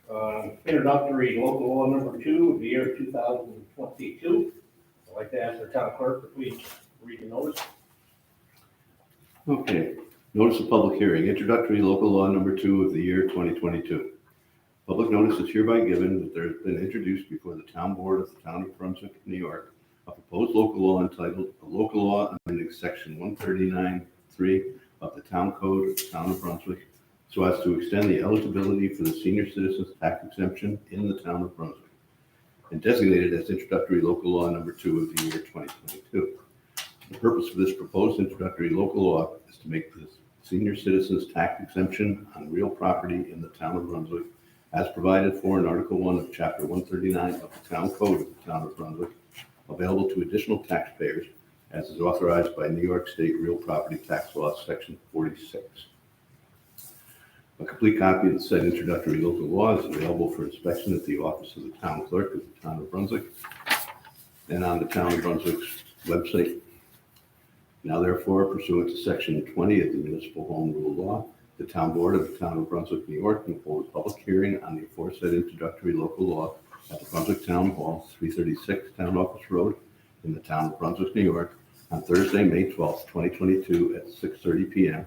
Introductory local law number 2 of the year 2022. I'd like to ask our town clerk to please read the notice. Okay, notice of public hearing, introductory local law number 2 of the year 2022. Public notice is hereby given that there has been introduced before the town board of the town of Brunswick, New York, a proposed local law entitled a local law amending section 139(3) of the town code of the town of Brunswick so as to extend the eligibility for the senior citizens tax exemption in the town of Brunswick, and designated as introductory local law number 2 of the year 2022. The purpose of this proposed introductory local law is to make the senior citizens tax exemption on real property in the town of Brunswick, as provided for in Article 1 of Chapter 139 of the Town Code of the Town of Brunswick, available to additional taxpayers, as is authorized by New York State Real Property Tax Law, Section 46. A complete copy of the said introductory local law is available for inspection at the office of the town clerk of the town of Brunswick and on the town of Brunswick's website. Now therefore, pursuant to Section 20 of the Municipal Home Rule Law, the town board of the town of Brunswick, New York, will hold a public hearing on the aforesaid introductory local law at the Brunswick Town Hall, 336 Town Office Road, in the town of Brunswick, New York, on Thursday, May 12th, 2022 at 6:30 p.m.,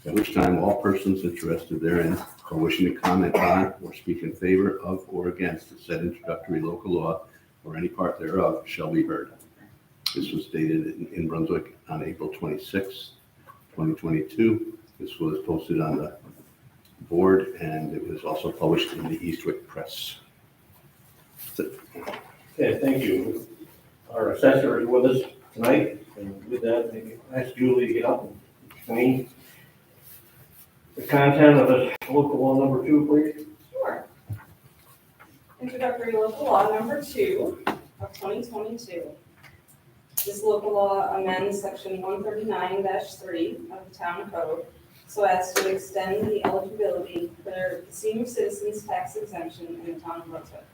at which time all persons interested therein or wishing to comment on or speak in favor of or against the said introductory local law or any part thereof shall be heard. This was dated in Brunswick on April 26th, 2022. This was posted on the board and it was also published in the Eastwick Press. Okay, thank you. Our assessor is with us tonight, and with that, maybe ask Julie to get up and explain the content of this local law number 2, please. Sure. Introductory local law number 2 of 2022. This local law amends section 139-3 of the town code so as to extend the eligibility for the senior citizens tax exemption in the town of Brunswick.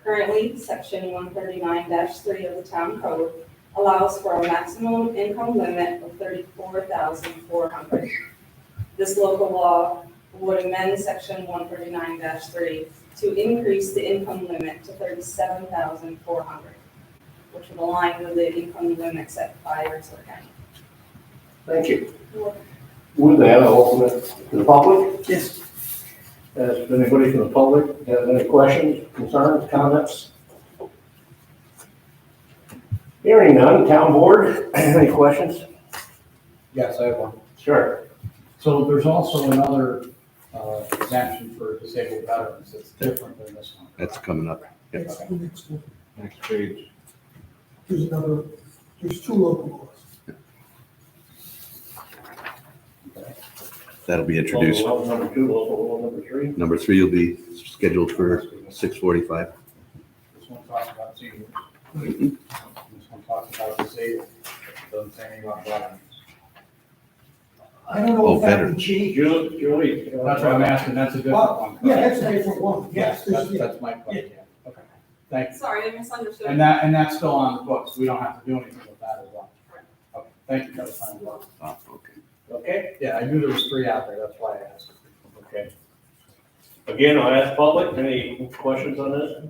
Currently, section 139-3 of the town code allows for a maximum income limit of $34,400. This local law would amend section 139-3 to increase the income limit to $37,400, which would align with the income limit set by Rensselaer County. Thank you. With that, I'll open it to the public. Yes. Does anybody from the public have any questions, concerns, comments? Hearing none, town board, any questions? Yes, I have one. Sure. So there's also another exemption for disabled veterans that's different than this one. That's coming up. Yep. That's the next one. Next page. There's 2 local laws. That'll be introduced. Local law number 2, local law number 3. Number 3 will be scheduled for 6:45. This one talks about seniors. This one talks about disabled. It doesn't say anything about veterans. I don't know Oh, if that better. would change. Julie. That's what I'm asking, that's a different one. Yeah, that's a different one. Yes, That's, yeah. that's my question. Okay, thank you. Sorry, I misunderstood. And that's still on the books. We don't have to do anything with that as well. Okay, thank you. That was fine. Oh, okay. Okay, Yeah, I knew there was 3 out there. That's why I asked. okay. Again, I'll ask public, any questions on this?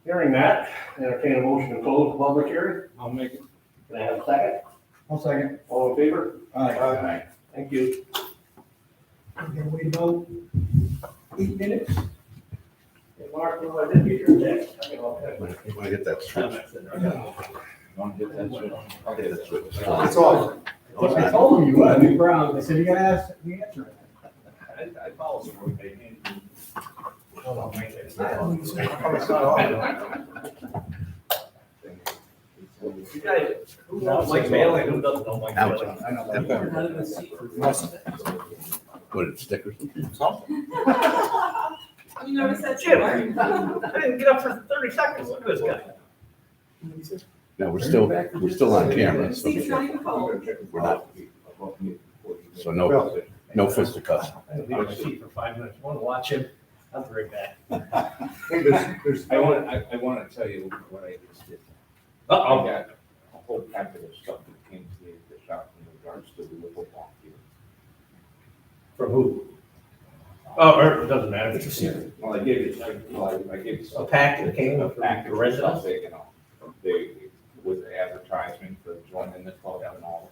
Hearing that, entertain a motion to close the public hearing. I'll make it. Can I have a second? I'll second. All in favor? Aye. Thank you. We're gonna wait about 8 minutes. Hey, Mark, I did get your text. You want to get that switch? Want to get that switch? I'll get that switch. It's off. I told him you would. New Brown. They said you gotta ask the answer. I follow some more pain. You guys, who knows Mike Bailey, who doesn't know Mike Bailey? I know that. What, it's stickers? You noticed that too, Jim, right? I didn't get up for 30 seconds, look at this guy. No, we're still on camera, so See, it's not even cold. we're not, so no fisticuffs. I didn't leave my seat for 5 minutes, I want to watch him, I'll be right back. I want to tell you what I just did. I got a whole packet of stuff that came to the shop in regards to the football field. From who? Oh, or it doesn't matter. Well, I gave it, I gave it. A pack that came up Pack from of the residents? stuff, you know, they, with the advertisement for joining the club and all.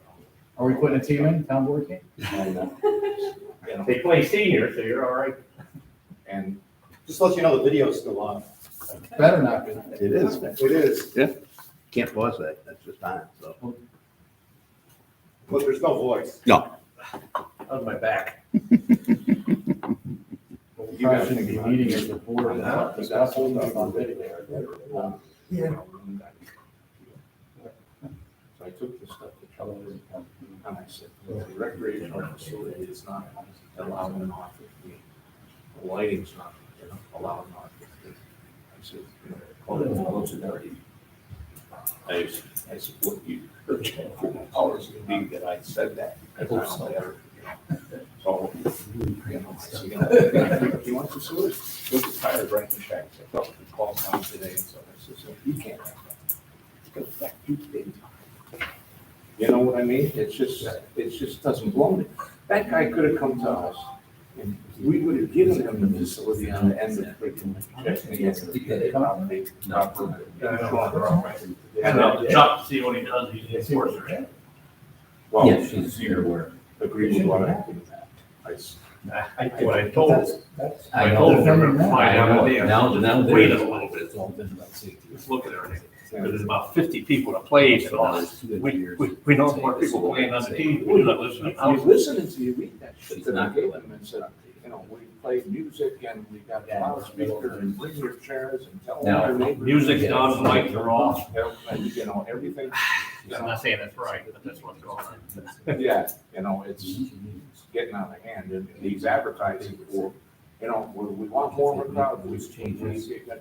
Are we putting a team in, town board team? And, you know, They play senior, so you're all right. and Just let you know the video's still on. Better not be. It is. It is, Can't pause that. That's just time, so. but there's no voice. On my back. You guys shouldn't be meeting as a board and not discussing stuff on video. Yeah. So I took the stuff to trouble and I said, the recreational facility is not allowed in office. The lighting's not, allowed in office. I said, close it already. I said, what you heard from the powers that be that I said that. I hope so. So, I said, if you want to sue it, look at tire writing checks. I thought we called down today and so I said, so you can't have that. It's gonna affect you big time. You know what I mean? It just doesn't blow me. That guy could have come to us and we would have given him the facility on the end of the freaking checking. And I'll Chuck, see what he does, he's the enforcer. Well, Yeah, she's here. agree with what What I told, I I told know. him, find out, Now wait a there's, little bit, it's all been about safety. let's look at everything. There's about 50 people to play, so we know more people playing on the team, we're not listening. I was listening to you read that shit She's that I not gave gonna him and said, we played music and we got a loudspeaker and bring your chairs and tell Now, your neighbors. Music's on, lights are off. And, everything, I'm not saying that's right, but that's what's going on. yeah, it's getting out of hand and he's advertising for, we want more of a crowd.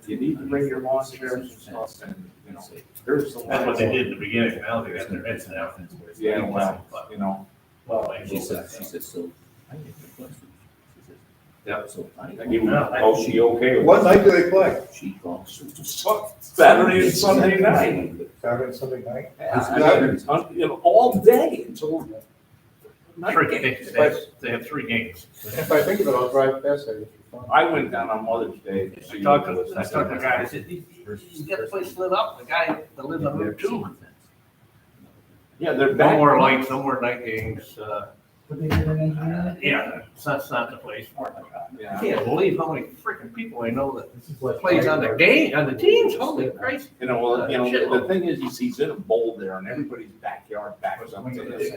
You need to bring your lawn chairs and stuff and, there's. That's what they did in the beginning, now they got their heads down. Yeah, well, Well, She said, so, I have a question. She says, Yeah. So she okay with What night do they play? she calls. Saturday and Sunday night? Saturday and Sunday night? All day until night. They have 3 games. If I think of it, I'll drive past there. I went down on Mother's Day. to see I talked to what was the guy, I said, you got a place lit up, the guy that lives on Route 2. Yeah, they're No back. more lights, no more night games, But they did an engineer. yeah, that's not the place. I Yeah. can't believe how many freaking people I know that plays on the game, on the teams, holy Christ. The thing is, he's in a bowl there and everybody's backyard backs up to this.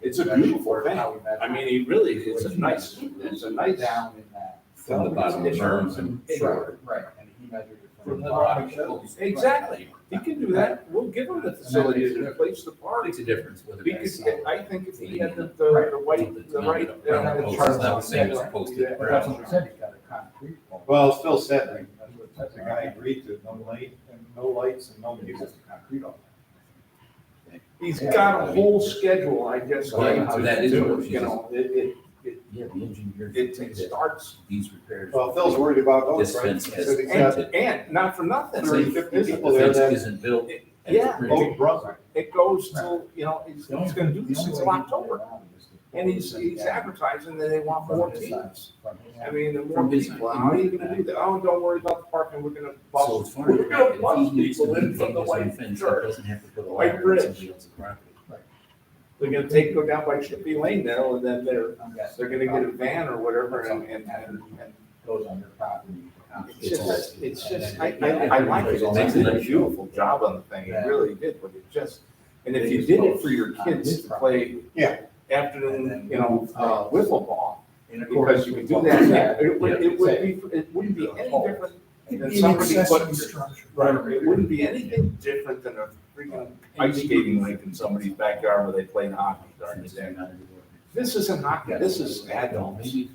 It's a beautiful thing. I mean, it's a nice. Down in that. From the bottom of the berms and shore. Right, and he measured it From the bottom. Exactly. He can do that. We'll give him the facility to replace the park. Makes a difference whether Because that's. I think if he had the right. It's not the same as posted. But that's what we said, he's got a concrete wall. Well, it still said, That's what it says. the guy agreed to no light and no lights and no music. Concrete wall. He's got a whole schedule, I guess. Well, how to that is do what it, she says. It, Yeah, the engineer. it starts, These repairs. Well, Phil's worried about those, This right? fence He has said he's got printed. and not for nothing. 30, 50 If people the there fence that isn't built. Yeah. vote Brunswick. It goes till, he's gonna do this until October. And he's advertising that they want more teams. I mean, the more From his- people, how are you gonna do that? Oh, don't worry about the parking, we're gonna So bust, as far we're gonna as bust he needs to people in from the maintain his own white fence, he church. doesn't have to put a White ladder in bridge. somebody else's property. They're gonna go down by Chippy Lane now, and then they're gonna get a van or whatever, and Goes on your property. it's just, I like it, they did a beautiful job on the thing, it really did, but it just, and if you did it for your kids to play Yeah. afternoon, wiffle ball, because you could do that, it wouldn't be any different It'd than be an somebody accessory putting. structure. Right, it wouldn't be anything different than a freaking ice skating rink in somebody's backyard where they play hockey during the day. This isn't hockey, this is adults. Maybe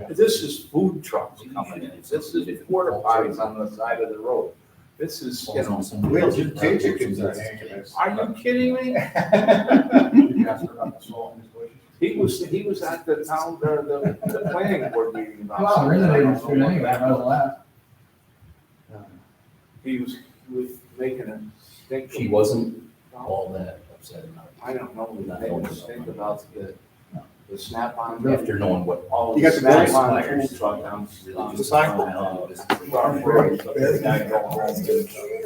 This is food trucks coming in, this is porta potties on the side of the road. This is, Will, you take your kids to this. are you kidding me? You asked her about the salt in his bushes. He was at the town, the planning board meeting about. Well, really, they were doing anyway, I was last. He was making a stink. She wasn't all that upset about it. I don't know, he made a stink about the snap-on. After knowing what all. You got the the snap-on suppliers tools on down. The sign?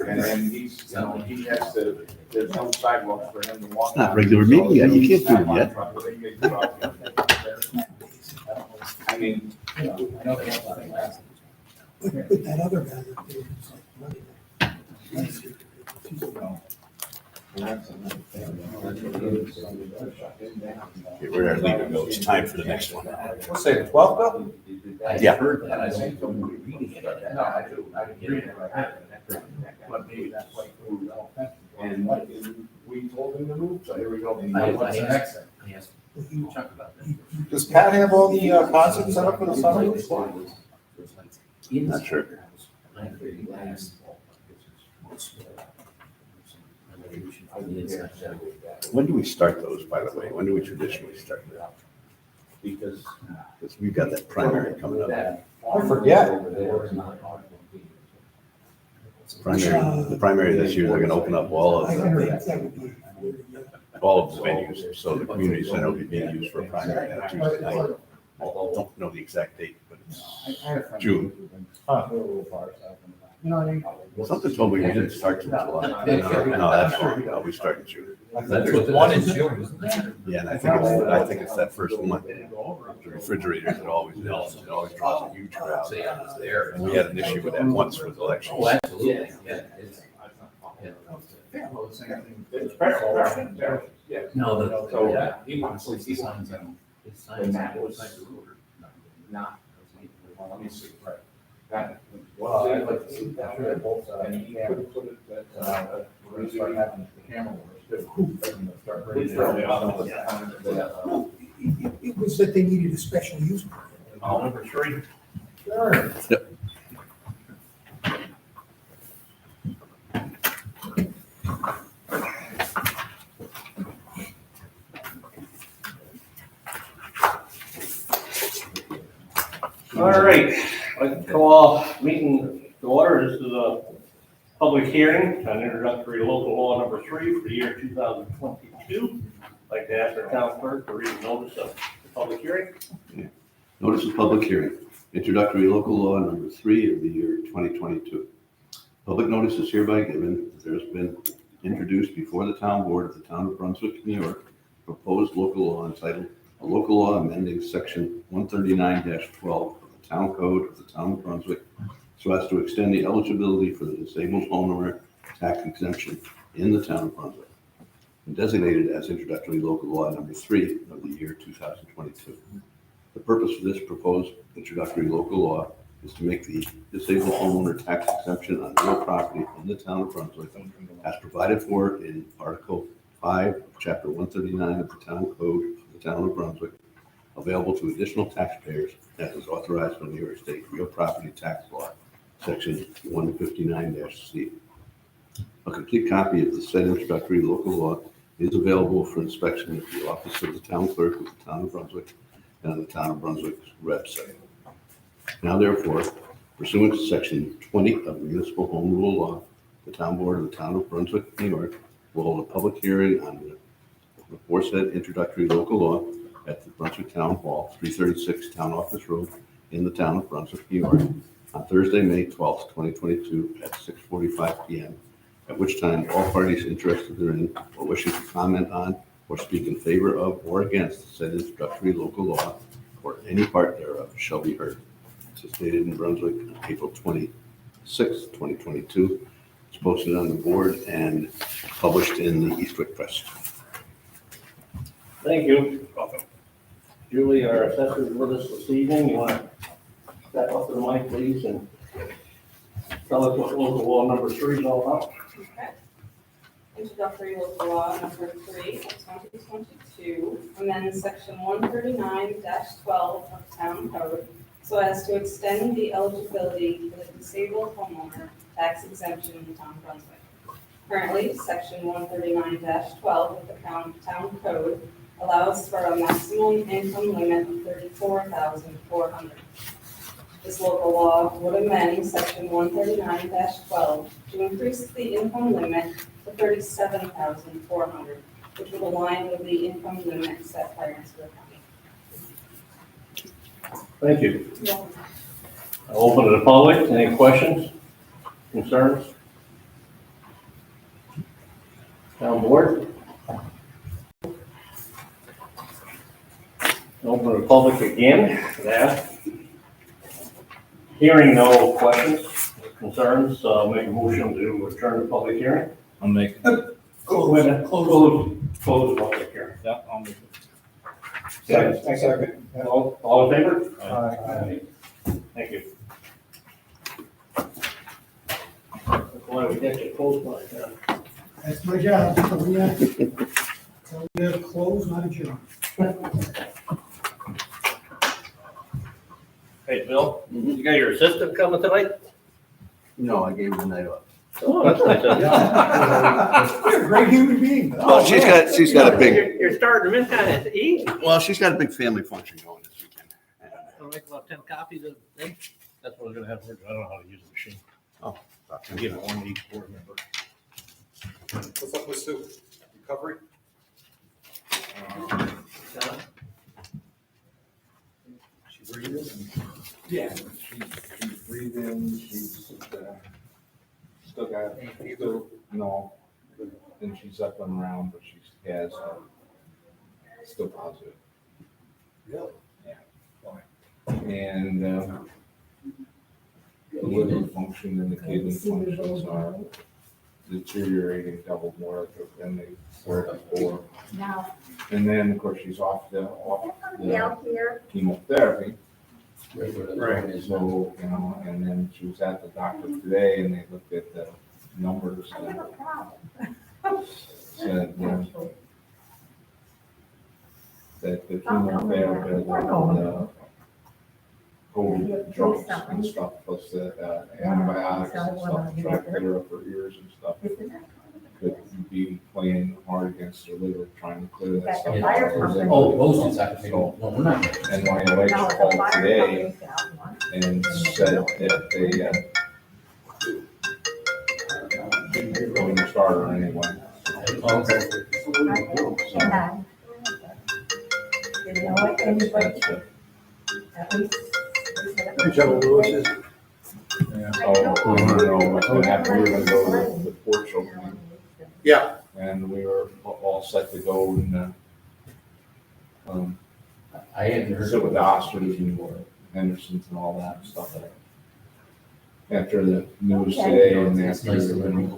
And then he's, he has to, there's no sidewalks for him to walk. It's not regular meeting yet. You can't do it yet. I mean, But that other guy up there was like, Okay, we're at leaving notes. Time for the next one. What's say, the 12th, Bill? I Yeah. heard that, I think I'm reading it. No, I do, I agree with that. But maybe that's like, and we told him to move, so here we go. what's the next thing? I asked Chuck about that. Does Pat have all the concerts set up for the summer? Not sure. When do we start those, by the way? When do we traditionally start them? Because Because we've got that primary coming up. I forget. The primary this year, they're gonna open up all I of heard the, that would be. venues. So the community center will be being used for a primary that Tuesday night. I don't know the exact date, but it's June. You know what I mean? Something told me we didn't start till July. No, that's wrong. No, we start in June. That's what the one in June, isn't it? Yeah, and I think it's that first Monday. The refrigerators, it always draws a huge crowd. Say I was there. And we had an issue with that once with elections. Oh, absolutely, yeah. It's- it's special, yeah. No, So, yeah. he wants to see Signs something. on, his signs on both sides of the road. Not, well, let me see, right. That, Well, I'd like to see that, both sides. and he could put it that, We're gonna start having the camera work too. They're gonna start bringing Please it tell me out. all the time that, No, it was that they needed a special use permit. Number 3. Sure. All right, I'd like to call meeting to order. This is a public hearing on introductory local law number 3 for the year 2022. I'd like to ask our town clerk to read the notice of the public hearing. Notice of public hearing, introductory local law number 3 of the year 2022. Public notice is hereby given that there has been introduced before the town board of the town of Brunswick, New York, proposed local law entitled a local law amending section 139-12 of the town code of the town of Brunswick so as to extend the eligibility for the disabled homeowner tax exemption in the town of Brunswick, and designated as introductory local law number 3 of the year 2022. The purpose of this proposed introductory local law is to make the disabled homeowner tax exemption on real property in the town of Brunswick as provided for in Article 5 of Chapter 139 of the Town Code of the Town of Brunswick, available to additional taxpayers as is authorized by New York State Real Property Tax Law, Section 159-C. A complete copy of the said introductory local law is available for inspection at the office of the town clerk of the Town of Brunswick and on the Town of Brunswick's website. Now therefore, pursuant to Section 20 of the Municipal Home Rule Law, the Town Board of the Town of Brunswick, New York, will hold a public hearing on the aforesaid introductory local law at the Brunswick Town Hall, 336 Town Office Road, in the Town of Brunswick, New York, on Thursday, May 12th, 2022, at 6:45 p.m., at which time all parties interested therein or wishing to comment on or speak in favor of or against said introductory local law or any part thereof shall be heard. It's stated in Brunswick on April 26th, 2022. It's posted on the board and published in the Eastwick Press. Thank you. Welcome. Julie, our assessor, is with us this evening. You want to step up to the mic, please, and tell us what local law number 3 is all about? Okay. Introductory local law number 3 of 2022, amends section 139-12 of town code so as to extend the eligibility for the disabled homeowner tax exemption in the town of Brunswick. Currently, section 139-12 of the town code allows for a maximum income limit of $34,400. This local law would amend section 139-12 to increase the income limit to $37,400, which would align with the income limit set by Rensselaer County. Thank you. I'll open to the public. Any questions, concerns? Town board? Open to the public again, that. Hearing no questions, concerns, make a motion to return to public hearing. I'll make it. Close the public hearing. Yeah, I'll make it. Second. All in favor? Aye. Thank you. That's why we get you close by then. That's my job, so we have to close, not adjourn. Hey, Bill, you got your assistant coming tonight? No, I gave him the night off. Oh, that's nice. You're a great human being. Well, she's got a big, You're starting them in kind of easy. well, she's got a big family function going this weekend. I'll make about 10 copies of things. That's what I'm gonna have. I don't know how to use the machine. Oh. I'll give it one to each board member. What's up with Sue? Recovery? She breathing? Yeah, she's breathing, she's, still got, no, and she's up and around, but she has, still positive. Really? And, the liver function and the kidney functions are deteriorating double more than they were before. Now, And then, of course, she's off the out here, chemotherapy. Right. So, and then she was at the doctor today and they looked at the numbers I have a and problem. said that the chemotherapy, the COVID drugs and stuff, plus the antibiotics and stuff, tried to get her up her ears and stuff, could be playing hard against her liver, trying to clear that stuff out. Oh, most is actually, no, we're not. And my wife called today and said that they going to start her anyway. Okay. You know what, anybody, at least. Lewis's. So, I don't know what's gonna happen, we were gonna go to the porch opening. Yeah. And we were all set to go and, I hadn't heard. sit with the Osters and Hendersons and all that stuff. After the news today and after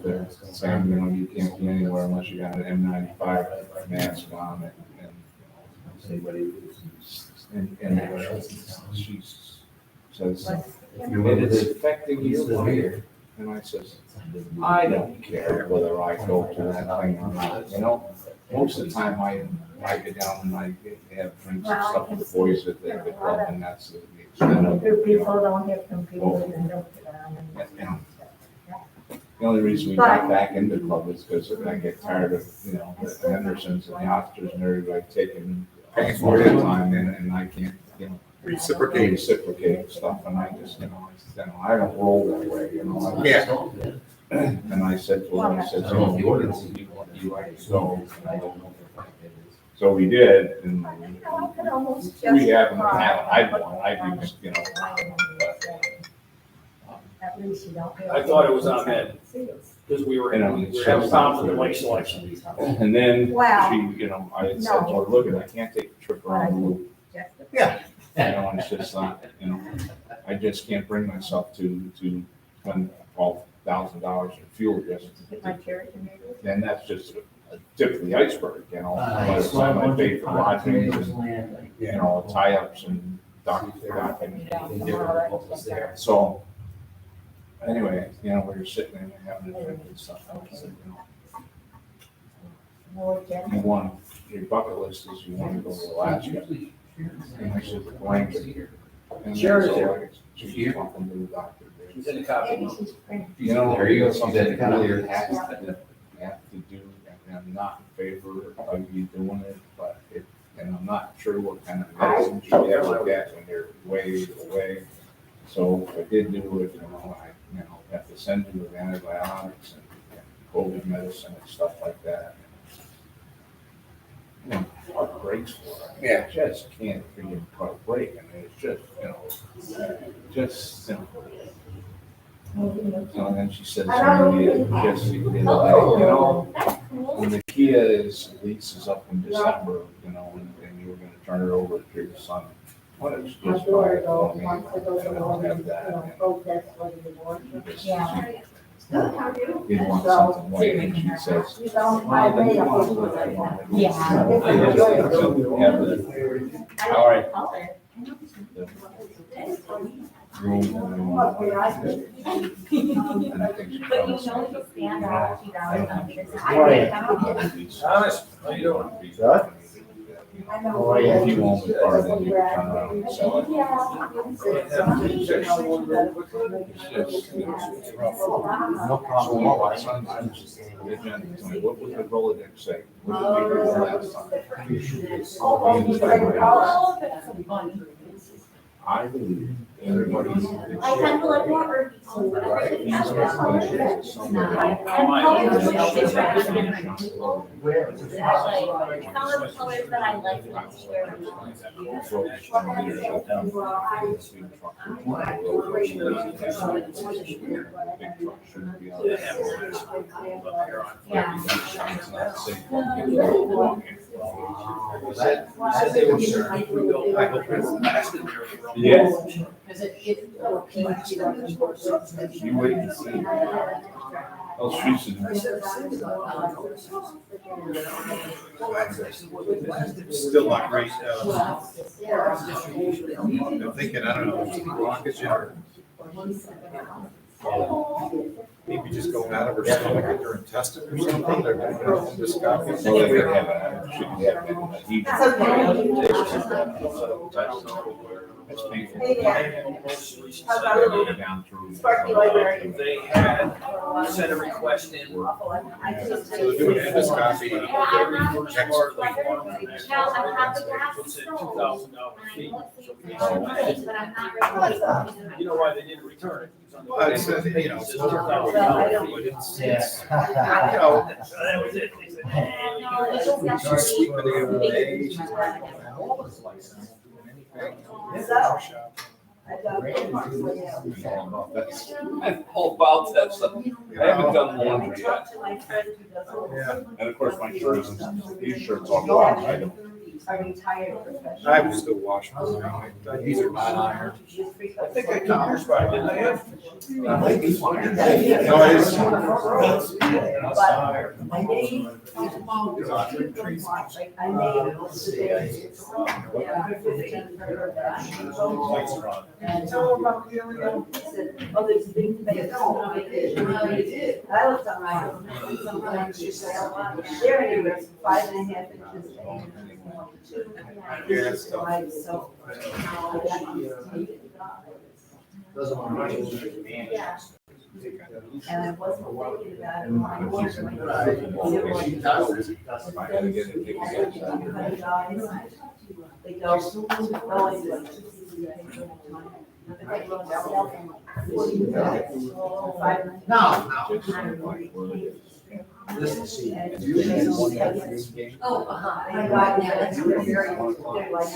they're saying, you can't be anywhere unless you got an N95 mask on it. And she says, it is affecting your life. And I says, I don't care whether I go to that thing or not, Most of the time I get down and I have drinks and stuff with the boys at the club and that's the extent of it. People don't have computers and don't get on and. The only reason we got back into the club is because I get tired of, the Hendersons and the Oscars and everybody taking all the time and I can't, reciprocate stuff and I just, I don't roll that way, Yeah. And I said to him, I said, I don't know if the ordinance is. you like to go? So we did and I could almost we haven't justify- had, I'd used, At least you don't. I thought it was on that. Because we were having problems with the weight selection. and then Wow. she, I had said to her, look, I can't take a trip around the loop. Yeah. And it's just not, I just can't bring myself to spend $12,000 in fuel just. Get my chair to me. And that's just a tip of the iceberg, By the time I pay for lodging and, tie-ups and docking. So, anyway, we were sitting there having a drink and stuff. And I said, you want, your bucket list is you want to go to Alaska. And I said, blanket. And Sure, so sure. she's talking to the doctor. She's in the copy. Maybe she's pretty. There you go. Something She's at the really counter. have to do, and I'm not in favor of you doing it, but and I'm not sure what kind of medicine you have to get when you're way away. So if I did do it, I have to send you with antibiotics and COVID medicine and stuff like that. park brakes for it. Yeah. I just can't freaking park brake. I mean, it's just, just simple. So then she said to me, just the other day, when the Kia lease is up in December, and you were gonna turn it over to your son. What is just buy it for me? I don't have that. Yeah. He wants something white, and she says, "Well, then you want to look at one." Yeah. I just think something happened. All right. Room and I think she But you promised know, me. you stand out, you know. Thomas, how you doing? If you want the car, then you can turn around and sell it. No problem. My son, what would the Rolodex say? What did we do last time? I believe everybody. I kind of like more some of the colors that I like to wear. Yes. You wait and see. Those streets Still not great. I'm thinking, I don't know, blockage or maybe just going out of her stomach or her intestine or something. They're going to endoscopy. So they could have a heat. That's painful. Down through. Sparky library. They had sent a request in. So they're doing endoscopy. It's a $2,000 fee. You know why they didn't return it? Well, it's, it's $2,000 but it's, That was it. They said, she's sweeping it every day. She's like, I'm all about that stuff. I haven't done laundry yet. And of course, my shirt is, these shirts are black. I don't. Are you tired professional? I will still wash mine. These are not iron. I think I took yours by, didn't I? No, it is. But my name is about like I made and so about here we go. Said, oh, there's a big debate. I looked on my sometimes you say, there it is, 5.5 inches. Yeah, it's tough. So. Yeah. And I wasn't thinking about it. They go, No. This is see. Oh, I got now, that's very, they're like.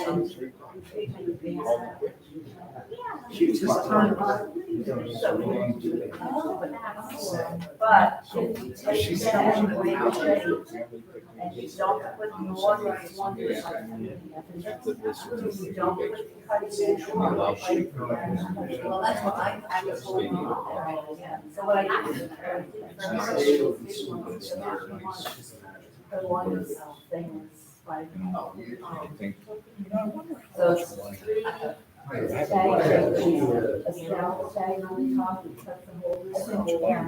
She was just trying to. But. She's. And you don't put more than one. You don't cut it in. Well, that's what I was told. So what I did. The one thing is like. So it's a tag, a scalp tag on the top, and cut the whole thing down.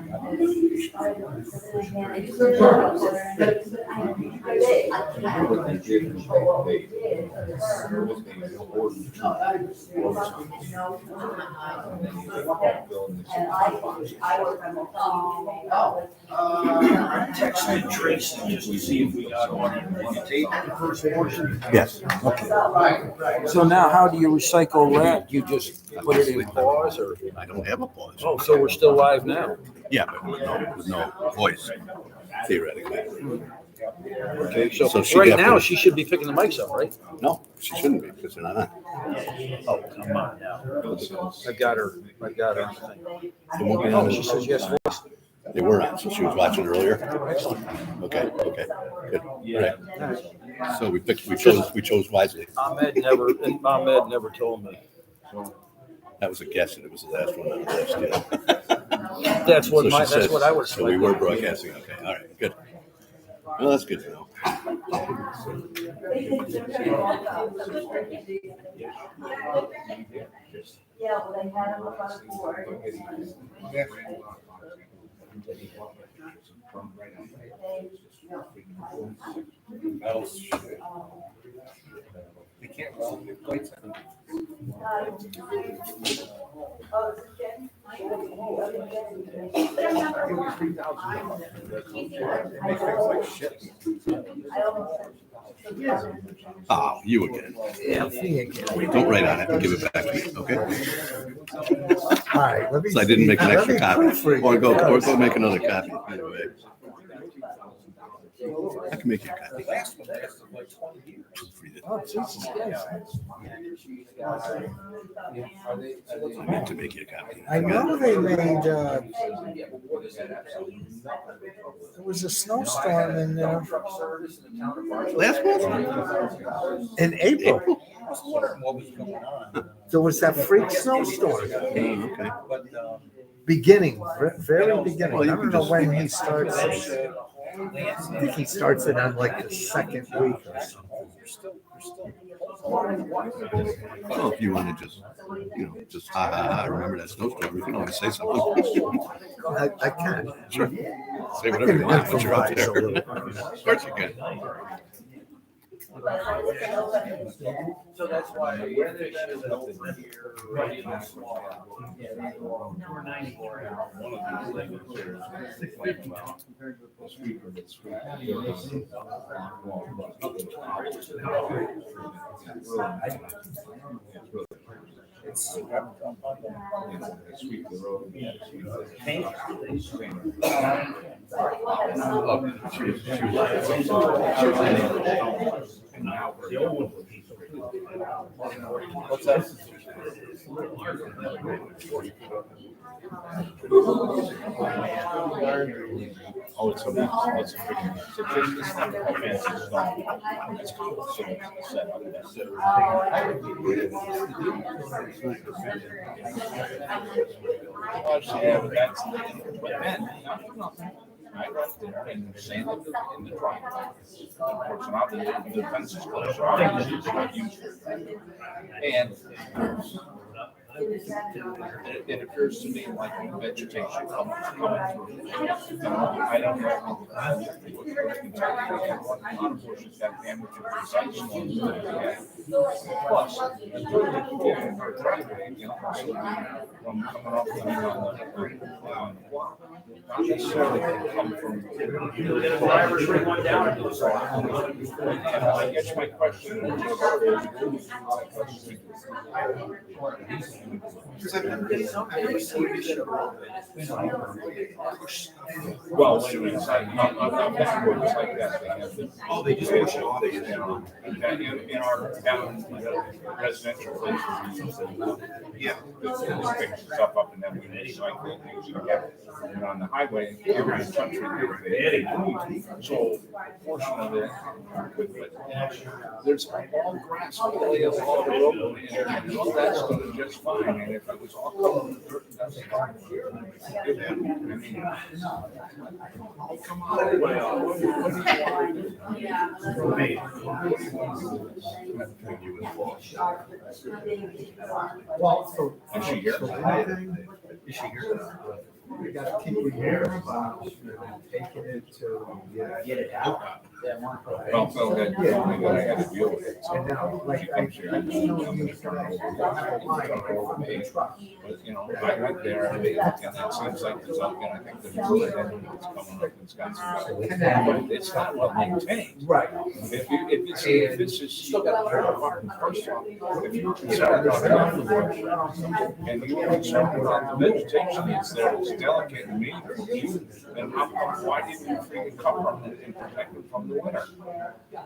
Texted Tracy just to see if we got one. Tape the first portion. Yes. So now how do you recycle that? You just put it in pause or? I don't have a pause. Oh, so we're still live now? Yeah, but with no voice, theoretically. Okay, so So she right definitely- now, she should be picking the mics up, right? No, she shouldn't be, because they're not on. Oh, come on now. I got her on the thing. They won't be Oh, on. she says yes. They were on, so she was watching earlier. Okay, good. All right. So we chose wisely. Ahmed never told me. That was a guess, and it was the last one on the list, yeah. That's what So she that's says- what I would have So we were broadcasting, okay, all right, good. Well, that's good to know. Yeah, well, they had them up on board. They can't weld the plates on. Oh, you again. Yeah, see again. Wait, don't write on it and give it back to me, okay? All right, let me. So I didn't make an extra let me copy. proofread Or it. go make another copy, either way. I can make you a copy. Proofread it. Oh, Jesus Christ. I meant to make you a copy. I know they made, there was a snowstorm in there Last month? in April. I was wondering what was going on. There was that freak snowstorm, Oh, okay. But, beginning, very beginning. Well, I you don't can know just- when he starts it. I think he starts it on like the second week or something. Well, if you want to just, just remember that snowstorm, you can always say something. I can. Sure. Say whatever you want, but you're out there. Of course you can. So that's why. what's that? Oh, it's a freaking, it's not a fancy stone. It's called set up. That's it. Yeah, but that's, but then, I went there and sanded in the driveway. Of course, now the fence is closed, so obviously it's not used. And it appears to me like vegetation coming through. I don't know. A lot of bushes got damaged in precise ones that we had. Plus, our driveway, from coming off the block, not necessarily come from. The drivers bring one down to the side. And I guess my question Because I've never seen this show. well, when it's like, not backwards like that, they have the. Oh, they just push it off. In our down residential places, Yeah. they pick stuff up and then we recycle it, use it again. And on the highway, around the country, so a portion of it, there's all grass all the way up all the road, and all that's gonna just fine, and if it was all covered with dirt and dust, it wouldn't. I mean, oh, come on. Well, for. Is she here? Is she here? We gotta keep your hair about, taking it to get it out. Well, so that, I had to deal with it. So And now, she like, comes here, I just turn over me. But, I went there and it seems like there's something, I think there's a little head that's coming up and it's got some. But it's not well maintained. Right. If this is still got a pair of fucking first off, if you're concerned about that, and you're concerned about the vegetation that's there, it's delicate and mean, then why didn't you freaking cover them and protect them from in the winter.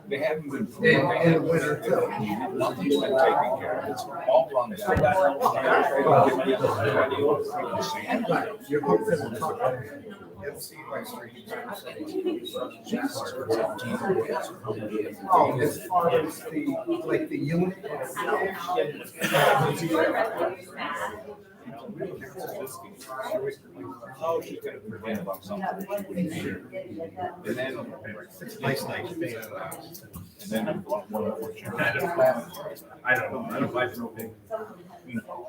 They haven't been. In the winter too. Nothing's been taken care of. It's all run down. Right, you're hooked to the top. Oh, as far as the unit Oh, she's gonna forget about something. And then. it's nice. And then one more. I don't know, I don't like propane.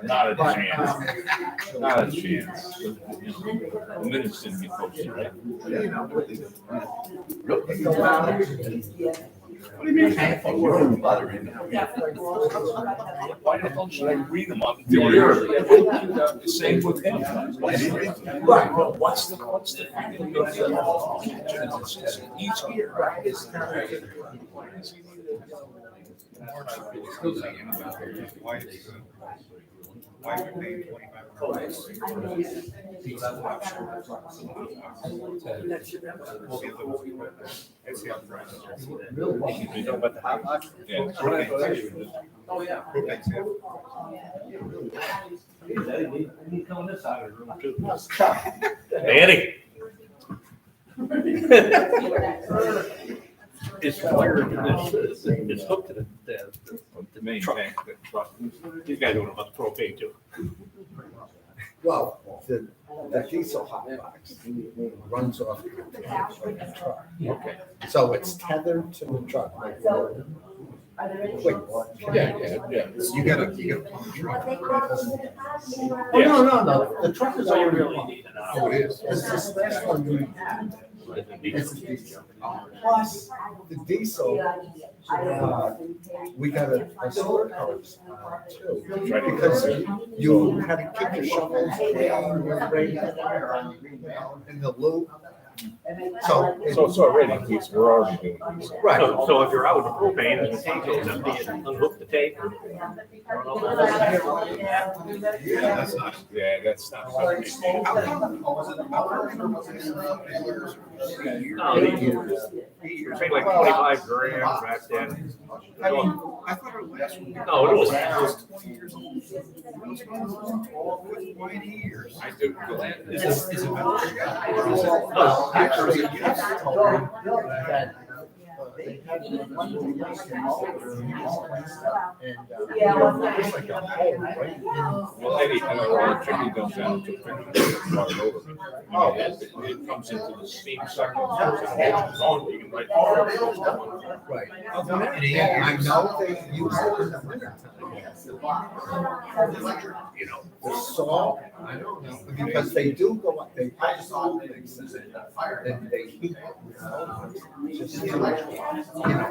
Not a chance. Not a chance. The minutes didn't get posted, right? What do you mean? You're bothering me. Why the hell should I read them up? Same with him. Right, well, what's the each year, right? Is Why are we paying It's the upfront. You know what the hot box? Yeah. Oh, yeah. He's coming this side of the room too. Danny. It's wired, it's hooked to the main truck. tank, the truck. These guys don't know about the propane too. Well, the diesel hot box runs off the truck. Okay. So it's tethered to the truck. Quick. Yeah. You gotta pump the truck. Oh, no. The truck is already. Oh, it is. It's this last one we had. It's a diesel. Plus, the diesel, we got a store cars too. Because you had to keep your shovels in the loop. So So already, we're already doing these. right. So if you're out with the propane and the tank goes empty, unhook the tank. Yeah, that's not. Yeah, that's not. No, you're paying like 25 grand back then. I mean, I thought our last one. No, it was. 20 years old. Those ones all with 20 years. I do. Is it better? Actually, yes, that they had one it's like a hole right in. Well, Eddie, Jimmy goes down to finish it over. Oh. It comes into the steam section. You can write. Right. I know they use it in the winter time. You know, The salt, I don't know, because they do go up, they put salt mixes in, and they heat it. Just,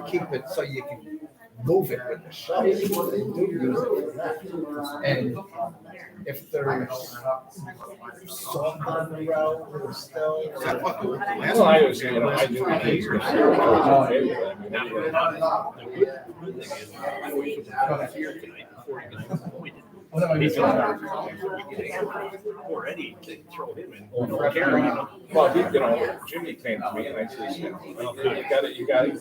keep it so you can move it with the shovel. They do use it for that. And if there's salt on the road, still. Well, I was, I knew that he's going to see what I was in favor. I mean, I wish it was here tonight before he gets appointed. He's poor Eddie, to throw him in. Well, Jimmy came to me and I said, well, you gotta go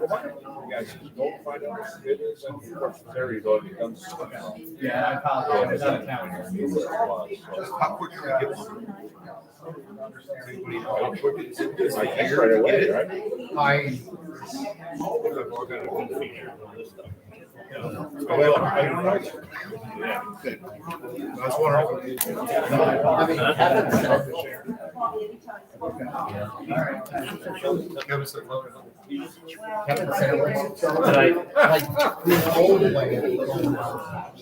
find it. You guys just go find out what it is, and of course, Terry's already done stuff. Yeah, I apologize, it's out of town. How quick can we get one? I think right away, right? We're gonna feature all this stuff. I don't know. Yeah, good. I was wondering. I mean, Kevin said, Kevin said, well, Kevin said, like, the old way of going out.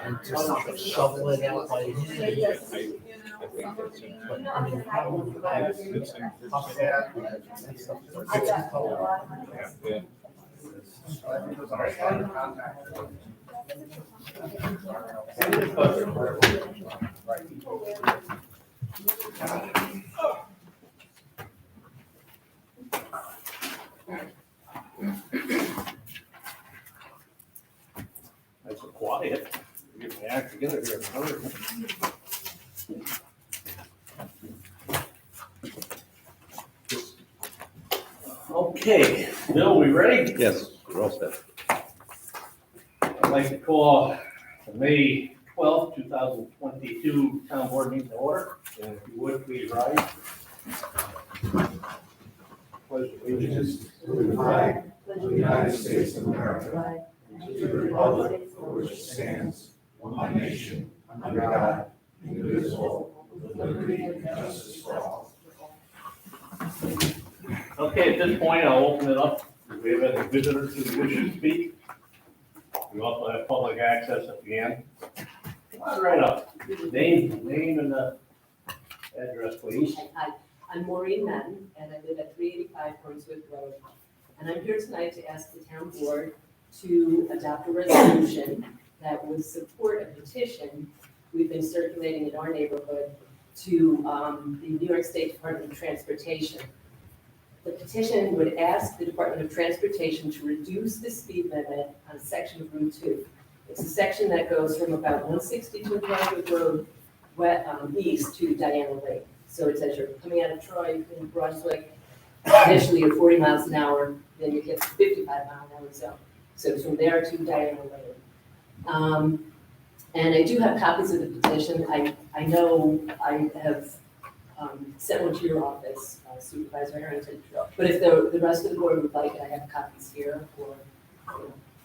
And just shovel it out by hand. But I mean, how would you guys- Yeah. Nice and quiet. Get my act together here. Okay, Bill, we ready? Yes, we're all set. I'd like to call the May 12th, 2022 town board meeting to order. And if you would, please rise. Pledge allegiance to the flag of the United States of America, to the republic for which it stands, one nation, under God, indivisible, with liberty and justice for all. Okay, at this point, I'll open it up. If we have any visitors who wish to speak. We also have public access at the end. Come on right up. Name and address, please. Hi, I'm Maureen Madden, and I live at 385 Brunswick Road. And I'm here tonight to ask the town board to adopt a resolution that would support a petition we've been circulating in our neighborhood to the New York State Department of Transportation. The petition would ask the Department of Transportation to reduce the speed limit on a section of Route 2. It's a section that goes from about 162 Brunswick Road east to Diana Lake. So it's as you're coming out of Troy in Brunswick, initially you're 40 miles an hour, then you get to 55 mile an hour zone. So it's from there to Diana Lake. And I do have copies of the petition. I know I have sent one to your office, Supervisor Harrington. But if the rest of the board would like it, I have copies here, or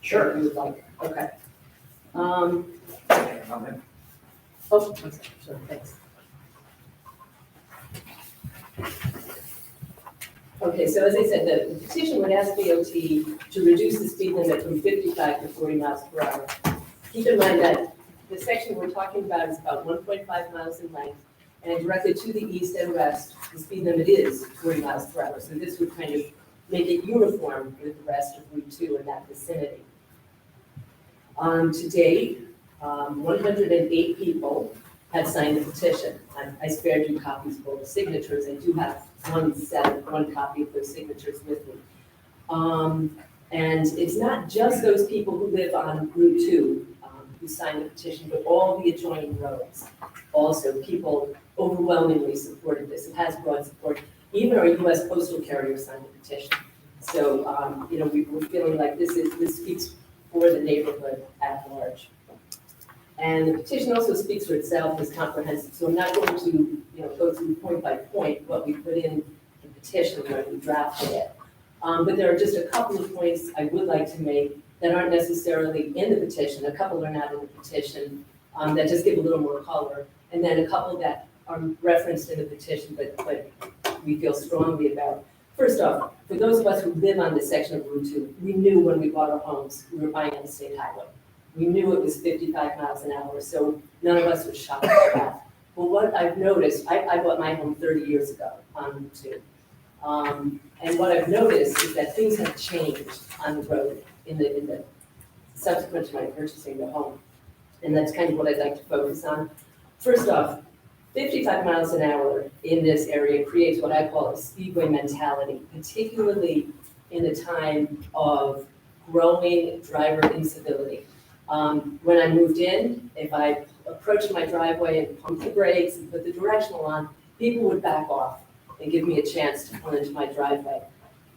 Sure. if you would like. Okay. Oh, okay, sure, thanks. Okay, so as I said, the petition would ask DOT to reduce the speed limit from 55 to 40 miles per hour. Keep in mind that the section we're talking about is about 1.5 miles in length, and directly to the east and west, the speed limit is 40 miles per hour. So this would kind of make it uniform with the rest of Route 2 in that vicinity. To date, 108 people have signed the petition. I spared you copies of all the signatures. I do have one copy of those signatures with me. And it's not just those people who live on Route 2 who signed the petition, but all the adjoining roads. Also, people overwhelmingly supported this. It has broad support. Even our U.S. postal carrier signed the petition. So, we're feeling like this speaks for the neighborhood at large. And the petition also speaks for itself, is comprehensive. So I'm not going to, go through point by point what we put in the petition when we drafted it. But there are just a couple of points I would like to make that aren't necessarily in the petition. A couple are not in the petition that just give a little more color. And then a couple that are referenced in the petition, but we feel strongly about. First off, for those of us who live on this section of Route 2, we knew when we bought our homes, we were buying on the state highway. We knew it was 55 miles an hour, so none of us was shocked at that. But what I've noticed, I bought my home 30 years ago on Route 2. And what I've noticed is that things have changed on the road in the subsequent to my purchasing the home. And that's kind of what I'd like to focus on. First off, 55 miles an hour in this area creates what I call a speedway mentality, particularly in the time of growing driver incivility. When I moved in, if I approached my driveway and pumped the brakes and put the directional on, people would back off and give me a chance to pull into my driveway.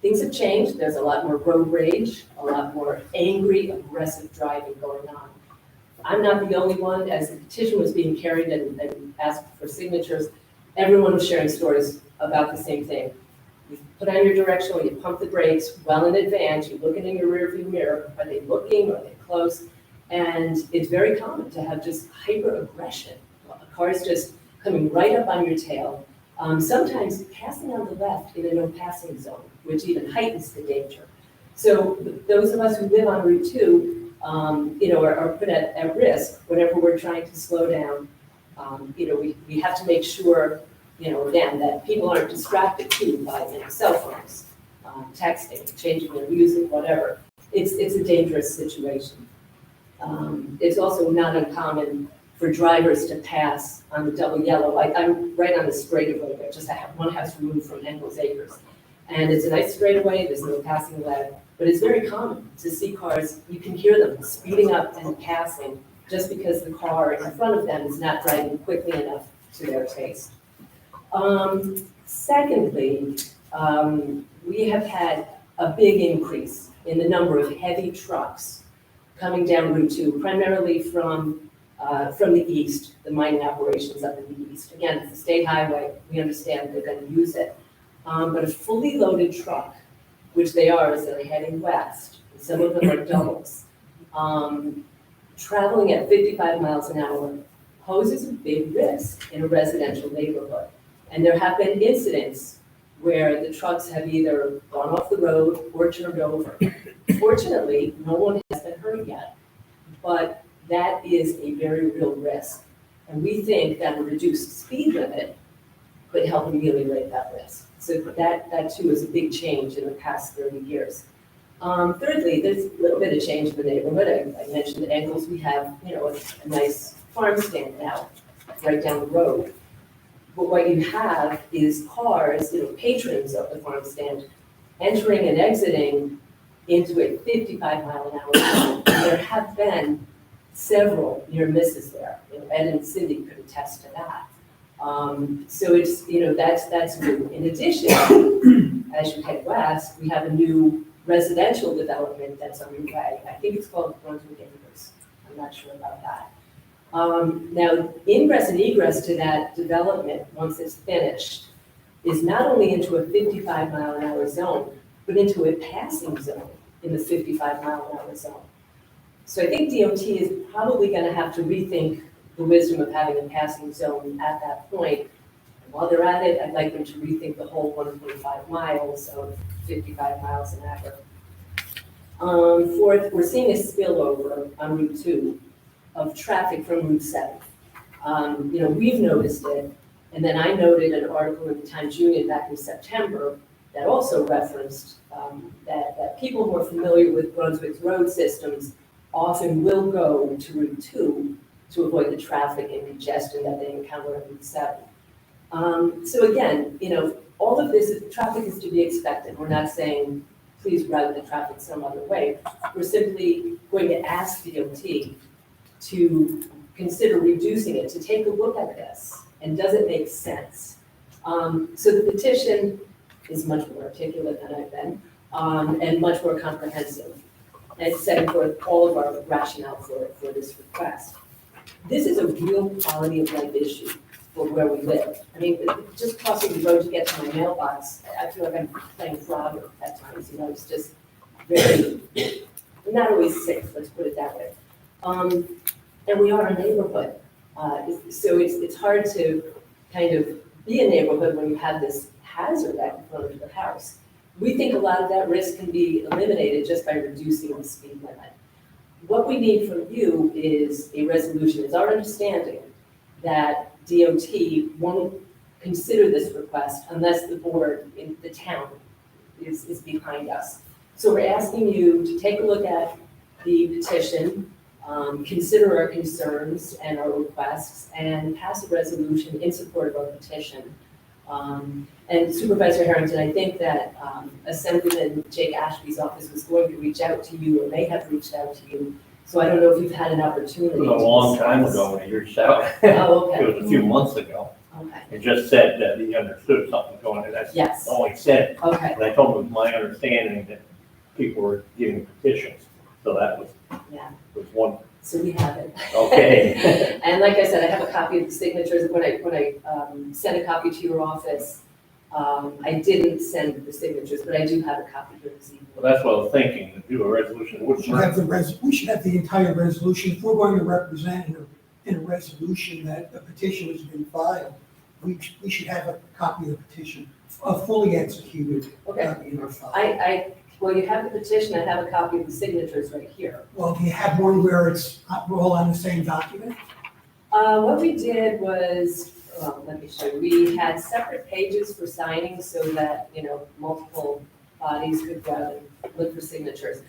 Things have changed. There's a lot more road rage, a lot more angry, aggressive driving going on. I'm not the only one. As the petition was being carried and asked for signatures, everyone was sharing stories about the same thing. You put on your directional, you pump the brakes well in advance, you're looking in your rearview mirror. Are they looking? Are they close? And it's very common to have just hyper aggression. Cars just coming right up on your tail. Sometimes passing on the left in a no passing zone, which even heightens the danger. So those of us who live on Route 2, are put at risk whenever we're trying to slow down. We have to make sure, again, that people aren't distracted too by cell phones, texting, changing their music, whatever. It's a dangerous situation. It's also not uncommon for drivers to pass on the double yellow. I'm right on the straightaway there, just I have one house removed from Engels Acres. And it's a nice straightaway, there's no passing lane, but it's very common to see cars, you can hear them speeding up and passing just because the car in front of them is not driving quickly enough to their taste. Secondly, we have had a big increase in the number of heavy trucks coming down Route 2, primarily from the east, the mining operations up in the east. Again, it's a state highway, we understand they're gonna use it. But a fully loaded truck, which they are as they're heading west, some of them are doubles, traveling at 55 miles an hour poses a big risk in a residential neighborhood. And there have been incidents where the trucks have either gone off the road or turned over. Fortunately, no one has been hurt yet, but that is a very real risk. And we think that a reduced speed limit could help ameliorate that risk. So that too is a big change in the past 30 years. Thirdly, there's a little bit of change in the neighborhood. I mentioned Engels, we have, a nice farm stand now right down the road. But what you have is cars, patrons of the farm stand entering and exiting into a 55 mile an hour zone. There have been several near misses there. Ed and Cindy could attest to that. So it's, that's new. In addition, as you head west, we have a new residential development that's underway. I think it's called Brunswick. I'm not sure about that. Now, ingress and egress to that development, once it's finished, is not only into a 55 mile an hour zone, but into a passing zone in the 55 mile an hour zone. So I think DOT is probably going to have to rethink the wisdom of having a passing zone at that point. And while they're at it, I'd like them to rethink the whole 1.5 miles of 55 miles an hour. Fourth, we're seeing a spillover on Route 2 of traffic from Route 7. We've noticed it, and then I noted an article in the Times-Union back in September that also referenced that people who are familiar with Brunswick's road systems often will go to Route 2 to avoid the traffic and congestion that they encounter on Route 7. So again, all of this traffic is to be expected. We're not saying, please route the traffic some other way. We're simply going to ask DOT to consider reducing it, to take a look at this, and does it make sense? So the petition is much more articulate than I've been, and much more comprehensive, and setting forth all of our rationale for this request. This is a real quality of life issue for where we live. I mean, just crossing the road to get to my mailbox, I feel like I'm playing Frogger at times, it's just very, not always safe, let's put it that way. And we are a neighborhood, so it's hard to kind of be a neighborhood when you have this hazard out in front of your house. We think a lot of that risk can be eliminated just by reducing the speed limit. What we need from you is a resolution. It's our understanding that DOT won't consider this request unless the board in the town is behind us. So we're asking you to take a look at the petition, consider our concerns and our requests, and pass a resolution in support of our petition. And Supervisor Harrington, I think that Assemblyman Jake Ashby's office was going to reach out to you, or may have reached out to you. So I don't know if you've had an opportunity. It was a long time ago when he reached out. Oh, okay. It was a few months ago. Okay. It just said that he understood something going on. That's Yes. all he said. Okay. And I told him it was my understanding that people were giving petitions. So that was, Yeah. was one. So we have it. Okay. And like I said, I have a copy of the signatures. When I sent a copy to your office, I didn't send the signatures, but I do have a copy here this evening. Well, that's what I was thinking, to do a resolution. It wouldn't hurt. We should have the entire resolution. If we're going to represent in a resolution that a petition has been filed, we should have a copy of the petition, a fully executed copy in our file. Well, you have the petition, I have a copy of the signatures right here. Well, do you have one where we're all on the same document? What we did was, let me show you, we had separate pages for signing so that, multiple bodies could go out and look for signatures.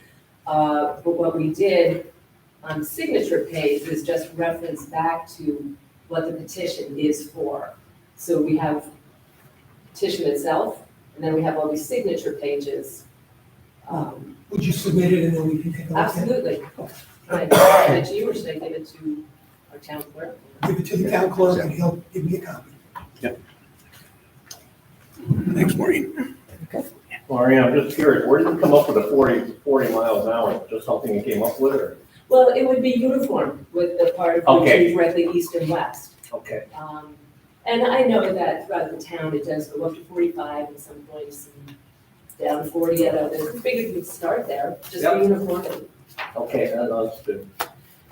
But what we did on the signature page is just reference back to what the petition is for. So we have petition itself, and then we have all these signature pages. Would you submit it and then we can take a look at it? Absolutely. Should I give it to you, or should I give it to our town clerk? Give it to the town clerk and he'll give me a copy. Thanks, Maureen. Okay. Maria, I'm just curious, where did you come up with the 40 miles an hour? Just something you came up with, or? Well, it would be uniform with the part of which Okay. is directly east and west. Okay. And I know that throughout the town, it does go up to 45 at some points and down 40 at others. I figured we'd start there, just Yep. for uniformity. Okay, that's good.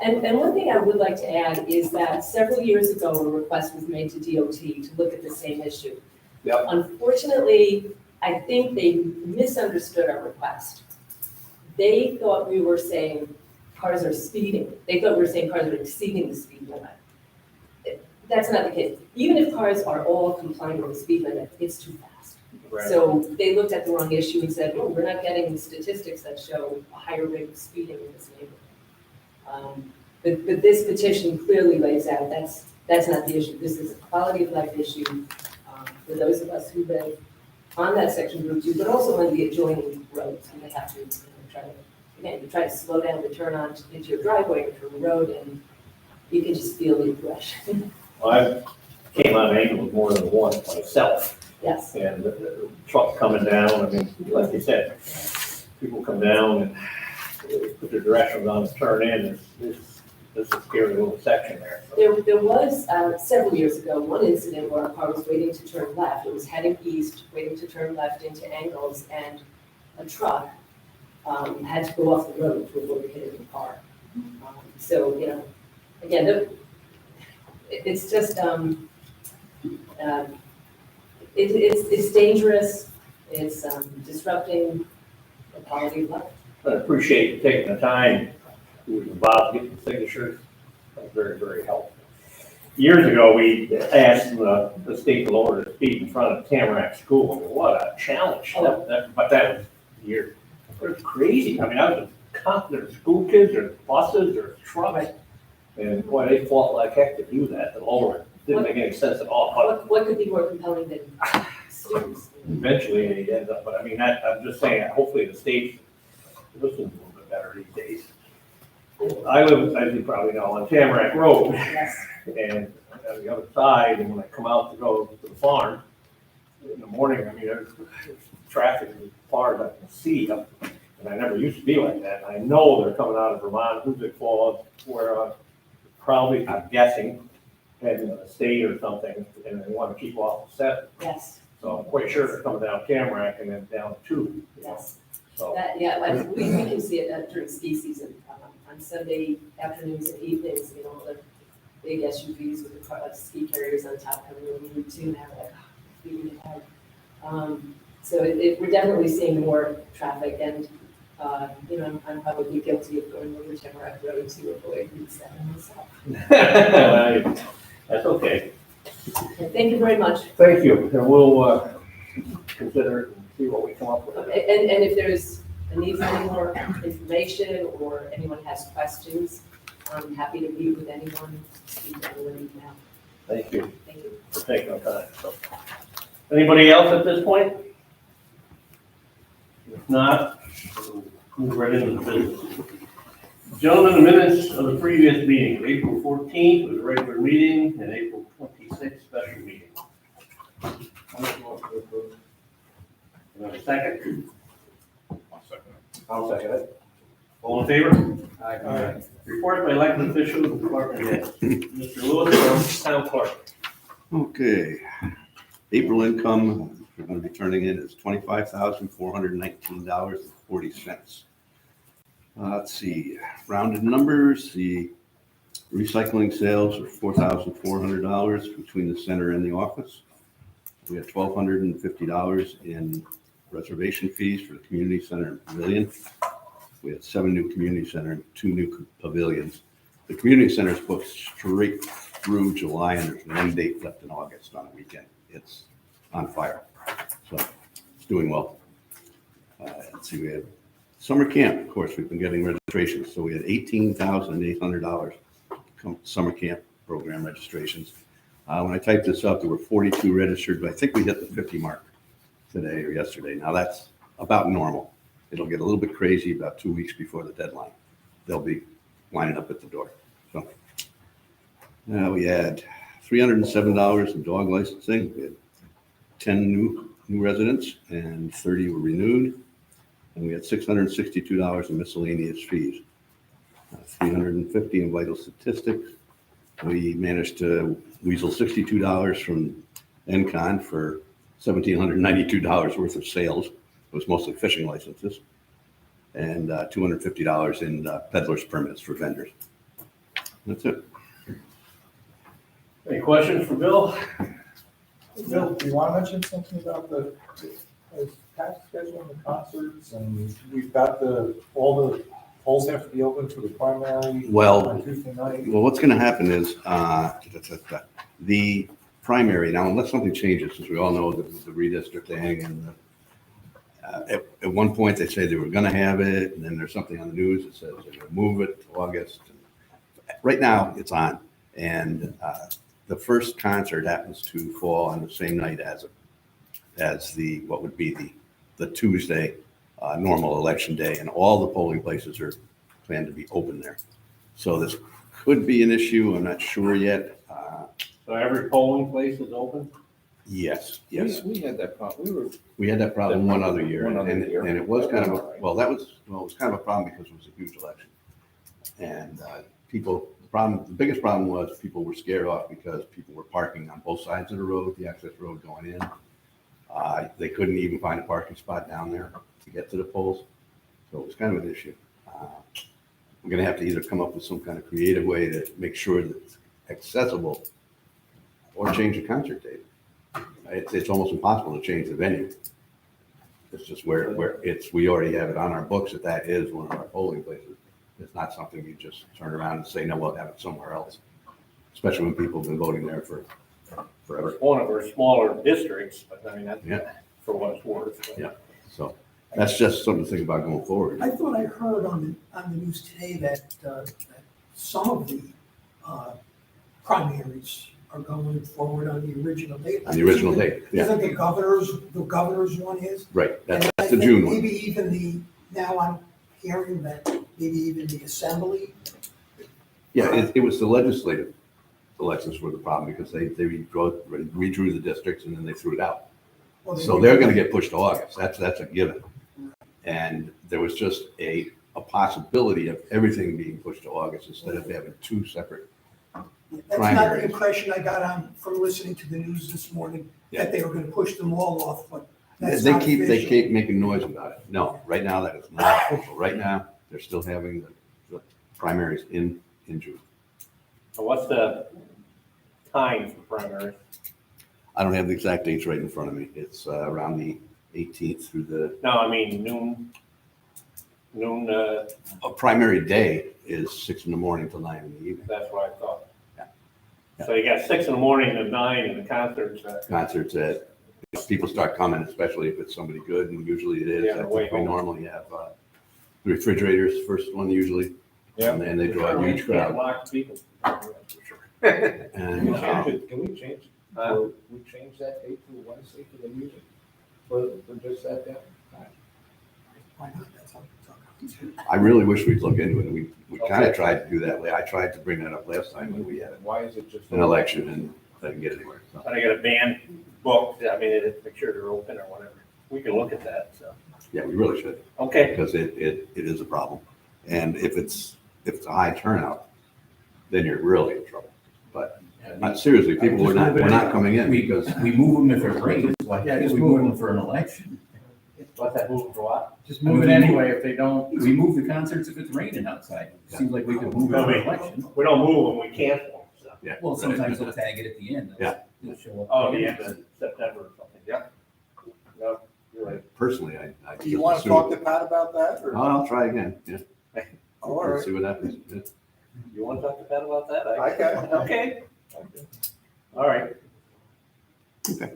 And one thing I would like to add is that several years ago, a request was made to DOT to look at the same issue. Yep. Unfortunately, I think they misunderstood our request. They thought we were saying cars are speeding. They thought we were saying cars are exceeding the speed limit. That's not the case. Even if cars are all complying with the speed limit, it's too fast. Right. So they looked at the wrong issue and said, oh, we're not getting statistics that show a higher rate of speeding in this neighborhood. But this petition clearly lays out that's not the issue. This is a quality of life issue for those of us who live on that section of Route 2, but also on the adjoining roads. And they have to you try to slow down to turn on into your driveway or from the road, and you can just feel the aggression. Well, I came on angles more than once myself. Yes. And the truck coming down, I mean, like you said, people come down and they put their directions on to turn in. There's a scary little section there. So. There was, several years ago, one incident where a car was waiting to turn left. It was heading east, waiting to turn left into angles, and a truck had to go off the road to avoid hitting the car. So, again, it's just, it's dangerous, it's disrupting the quality of life. I appreciate you taking the time to involve getting the signatures. That's very, very helpful. Years ago, we asked the state to lower the speed in front of Tamarack School. I mean, what a challenge. Oh. But that was years. It was crazy. I mean, I was there's school kids, there's buses, there's trucks. And boy, they fought like heck to do that, to lower it. Didn't make any sense at all. But What could be more compelling than students? eventually it ends up, but I mean, I'm just saying, hopefully the state listens a little bit better these days. I live, as you probably know, on Tamarack Road, Yes. and on the other side, and when I come out to go to the farm in the morning, I mean, there's traffic as far as I can see, and I never used to be like that. And I know they're coming out of Vermont, Hoosick Falls, where probably, I'm guessing, heading to the state or something, and they want to keep off the set. Yes, So I'm quite sure they're coming down Tamarack and then down to. yes. So, We can see it during ski season, on Sunday afternoons and evenings, the big SUVs with the ski carriers on top coming over Route 2 now, like, we really have. So we're definitely seeing more traffic, and, I'm probably guilty of going over Tamarack Road to avoid Route 7 myself. that's okay. Thank you very much. Thank you, and we'll consider it and see what we come up with. And if there's a need for any more information or anyone has questions, I'm happy to meet with anyone, speak to anyone now. Thank you Thank you. for taking the time. So, anybody else at this point? If not, we'll move right into the business. Gentlemen, the minutes of the previous meeting, April 14th was a regular meeting, and April 26th, special meeting. Second? I'll second it. All in favor? Aye. Report by elected officials and department heads. Mr. Lewis, town clerk. Okay, April income we're going to be turning in is $25,419.40. Let's see, rounded numbers, the recycling sales are $4,400 between the center and the office. We had $1,250 in reservation fees for the community center and pavilion. We had 7 new community center and 2 new pavilions. The community center is booked straight through July, and there's 1 date left in August on a weekend. It's on fire, so it's doing well. Let's see, we had summer camp. Of course, we've been getting registrations, so we had $18,800 summer camp program registrations. When I typed this up, there were 42 registered, but I think we hit the 50 mark today or yesterday. Now that's about normal. It'll get a little bit crazy about 2 weeks before the deadline. They'll be lining up at the door. So we had $307 in dog licensing. We had 10 new residents and 30 were renewed. And we had $662 in miscellaneous fees, 350 in vital statistics. We managed to weasel $62 from NCON for $1,792 worth of sales. It was mostly fishing licenses. And $250 in peddler's permits for vendors. That's it. Any questions for Bill? Bill, do you want to mention something about the tax schedule and the concerts? And we've got all the polls have to be open for the primary Well, on Tuesday night. Well, what's going to happen is the primary, now unless something changes, as we all know, the redistricting and at one point they say they were going to have it, and then there's something on the news that says they're going to move it to August. Right now, it's on, and the first concert happens to fall on the same night as the what would be the Tuesday normal election day, and all the polling places are planned to be open there. So this could be an issue. I'm not sure yet. So every polling place is open? Yes. We had that problem. We had that problem one other year, One other and year. it was kind of, Alright. it was kind of a problem because it was a huge election. And the biggest problem was people were scared off because people were parking on both sides of the road, the access road going in. They couldn't even find a parking spot down there to get to the polls. So it was kind of an issue. We're gonna have to either come up with some kind of creative way to make sure that it's accessible or change the concert date. It's almost impossible to change the venue. It's just where we already have it on our books that is one of our polling places. It's not something you just turn around and say, no, we'll have it somewhere else, especially when people have been voting there for forever. It's one of our smaller districts, but I mean, that's Yeah. for what it's worth. But- Yeah. So that's just something to think about going forward. I thought I heard on the news today that some of the primaries are going forward on the original date. On the original date, yeah, Isn't the governor's one is? right. And That's I the think June one. Maybe even now I'm hearing that maybe even the assembly. Yeah, it was the legislative elections were the problem because they redrew the districts and then they threw it out. well, So they're gonna get pushed to August. That's a given. And there was just a possibility of everything being pushed to August instead of having two separate. That's not the primaries. impression I got from listening to the news this morning, that they were gonna push them all off, but that's They not keep official. making noise about it. No, right now that is not official. Right now, they're still having the primaries in June. So what's the time for primary? I don't have the exact dates right in front of me. It's around the 18th through the No, I mean noon, primary day is 6 in the morning till 9 in the evening. that's what I thought. Yeah. So you got 6 in the morning to 9 and the concerts at, Concerts that people start coming, especially if it's somebody good, and usually it is. Yeah, I the way think we home. normally have the refrigerators, first one usually, Yeah. and then they draw a huge crowd. Lots of people. And Can we change that date to Wednesday for the music? For just that day? Why not? That's how it's all. I really wish we'd look into it. We kind of tried to do that. I tried to bring that up last time when we had Why is it just? an election and I didn't get anywhere. So, But I got a band booked, I mean, make sure they're open or whatever. We can look at that, so. yeah, we really should, Okay, because it is a problem. And if it's a high turnout, then you're really in trouble. But seriously, people were not coming in because We move them if it rains, like, Yeah, we just move move them for an election. what's that moving for what? Just move it anyway if they don't. We move the concerts if it's raining outside. Seems like we could move it for an election. We don't move them, we cancel them, so. yeah. Well, sometimes they'll tag it at the end. Yeah. They'll show up. Oh, the end of September or something, yeah. No, you're right. Personally, I Do you want to talk to Pat about that, or? I'll try again. Yeah, All we'll right. see what happens. Yeah. You want to talk to Pat about that? I can. Okay, all right. Okay.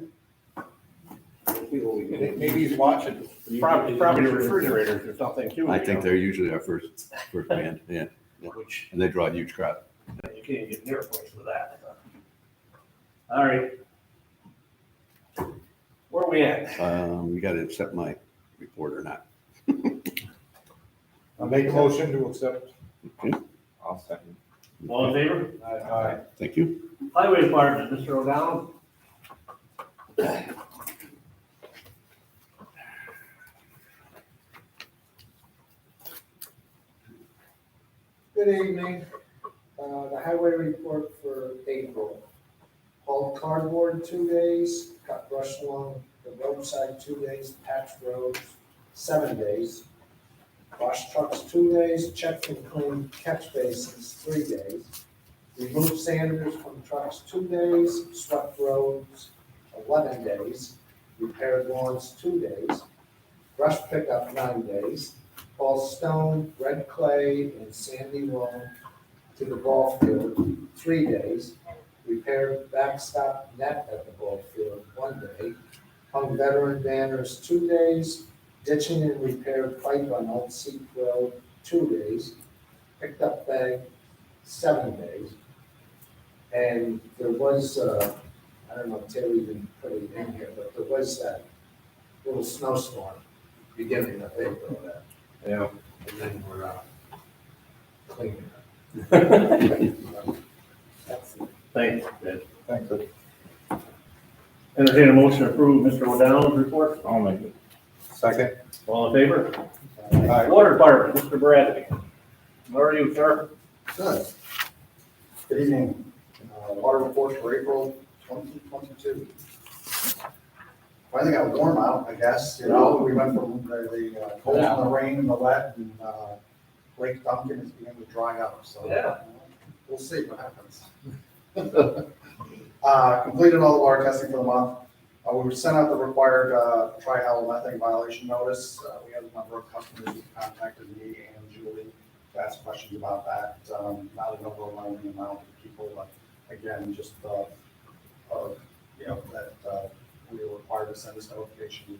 Maybe he's watching. Probably the refrigerators or something too. I you think know, they're usually our first band. Yeah, Which and they draw a huge crowd. you can't get near a place for that. All right. Where are we at? We got to accept my report or not. I'll make a motion to accept. Okay. I'll second. All in favor? Aye. Thank you. Highway Department, Mr. O'Donnell? Good evening. The highway report for April. Hauled cardboard 2 days, cut brush along the roadside 2 days, patched roads 7 days. Washed trucks 2 days, checked and cleaned catch basins 3 days. Removed sanders from trucks 2 days, swept roads 11 days. Repaired lawns 2 days. Brush pickup 9 days. Hauled stone, red clay, and sandy loam to the ball field 3 days. Repaired backstop net at the ball field 1 day. Hung veteran banners 2 days. Ditching and repaired pipe on Old Seat Road 2 days. Picked up bag 7 days. And there was, I don't know if Terry even put it in here, but there was that little snowstorm beginning of April there. Yeah. And then we're cleaning it. That's it. Thanks, Ed. Thanks. Entertain a motion to approve Mr. O'Donnell's report. I'll make it. Second. All in favor? Aye. Water Department, Mr. Bradley. How are you, sir? Good. Good evening. Water report for April 2022. Finally got warm out, I guess, you know, we went from the cold and the rain and the wet, and Lake Duncan is beginning to dry up, so. Yeah. We'll see what happens. Completed all the water testing for the month. We sent out the required trihalomethanes violation notice. We had a number of customers who contacted me and Julie to ask questions about that. Not an overwhelming amount of people, but again, just, you know, that we were required to send this notification.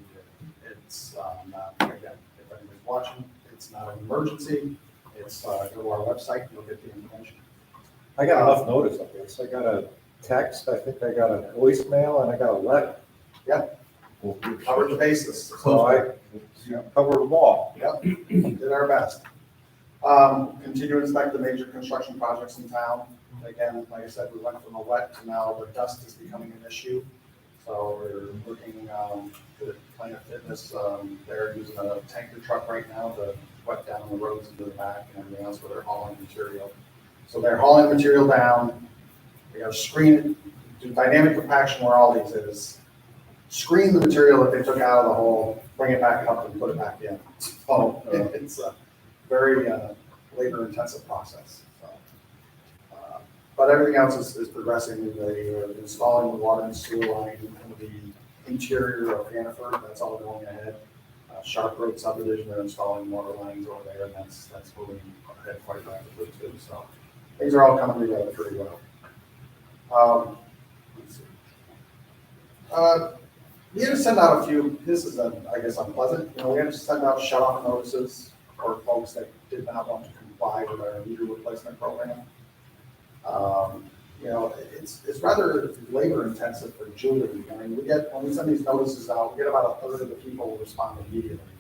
It's not, again, if anybody's watching, it's not an emergency. It's go to our website, you'll get the information. I got enough notice of this. I got a text, I think I got a voicemail, and I got a letter. Yep. Covered the bases. So I covered them all. Yep, did our best. Continue to inspect the major construction projects in town. Again, like I said, we went from a wet to now the dust is becoming an issue. So we're looking to Planet Fitness, they're using a tanker truck right now to wet down the roads into the back and everything else where they're hauling material. So they're hauling material down. We have screen, do dynamic compaction where all these is. Screen the material that they took out of the hole, bring it back up and put it back in. So it's a very labor intensive process. So, but everything else is progressing. They're installing the water and sewer line in the interior of Hannaford. That's all going ahead. Sharp Road subdivision, they're installing water lines over there, and that's moving ahead quite rapidly too. So things are all coming together pretty well. Let's see. We had to send out a few, this is, I guess, unpleasant. You know, we had to send out shut-off notices for folks that did not want to comply with our meter replacement program. You know, it's rather labor intensive for Julie. I mean, when we send these notices out, we get about a third of the people who respond immediately.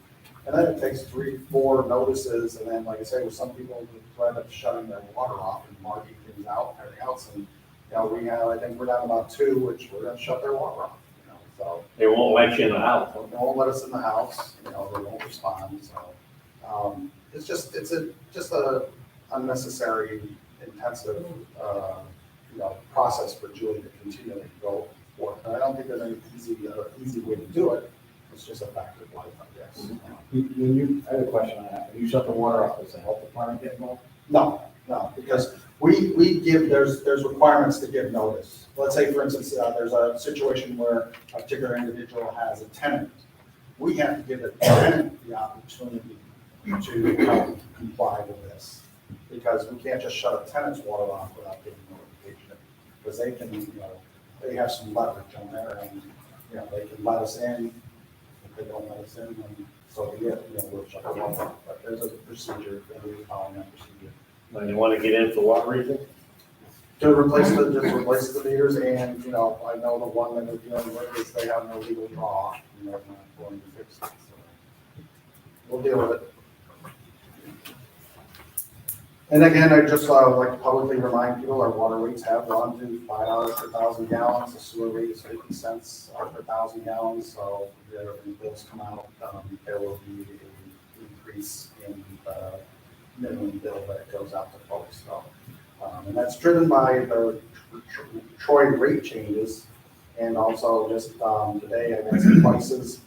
And then it takes 3-4 notices, and then, like I say, with some people who end up shutting their water off and marking things out and everything else. And, you know, we have, I think we're down about 2, which we're gonna shut their water off. So They won't let you in the house. they won't let us in the house, you know, they won't respond, so. It's just a unnecessary, intensive, you know, process for Julie to continually go for. And I don't think there's any easy way to do it. It's just a fact of life, I guess. I had a question on that. When you shut the water off, does the health department get involved? No, because we give, there's requirements to give notice. Let's say, for instance, there's a situation where a particular individual has a tenant. We have to give the tenant the opportunity to comply with this. Because we can't just shut a tenant's water off without giving notification. Because they can, you know, they have some leverage on there and, you know, they can let us in. If they don't let us in, then so be it, you know, we'll shut the water off. But there's a procedure, and we're following that procedure. And you want to get in for what reason? To replace the meters, and, you know, I know the one that we're dealing with is they have no legal draw, and they're not going to fix it, so. We'll deal with it. And again, I just like to publicly remind people our water rates have gone to $5 per 1,000 gallons, the sewer rate is 50 cents per 1,000 gallons, so when bills come out, there will be an increase in minimum bill that goes out to folks, so. And that's driven by the Troy rate changes, and also just, today I got some prices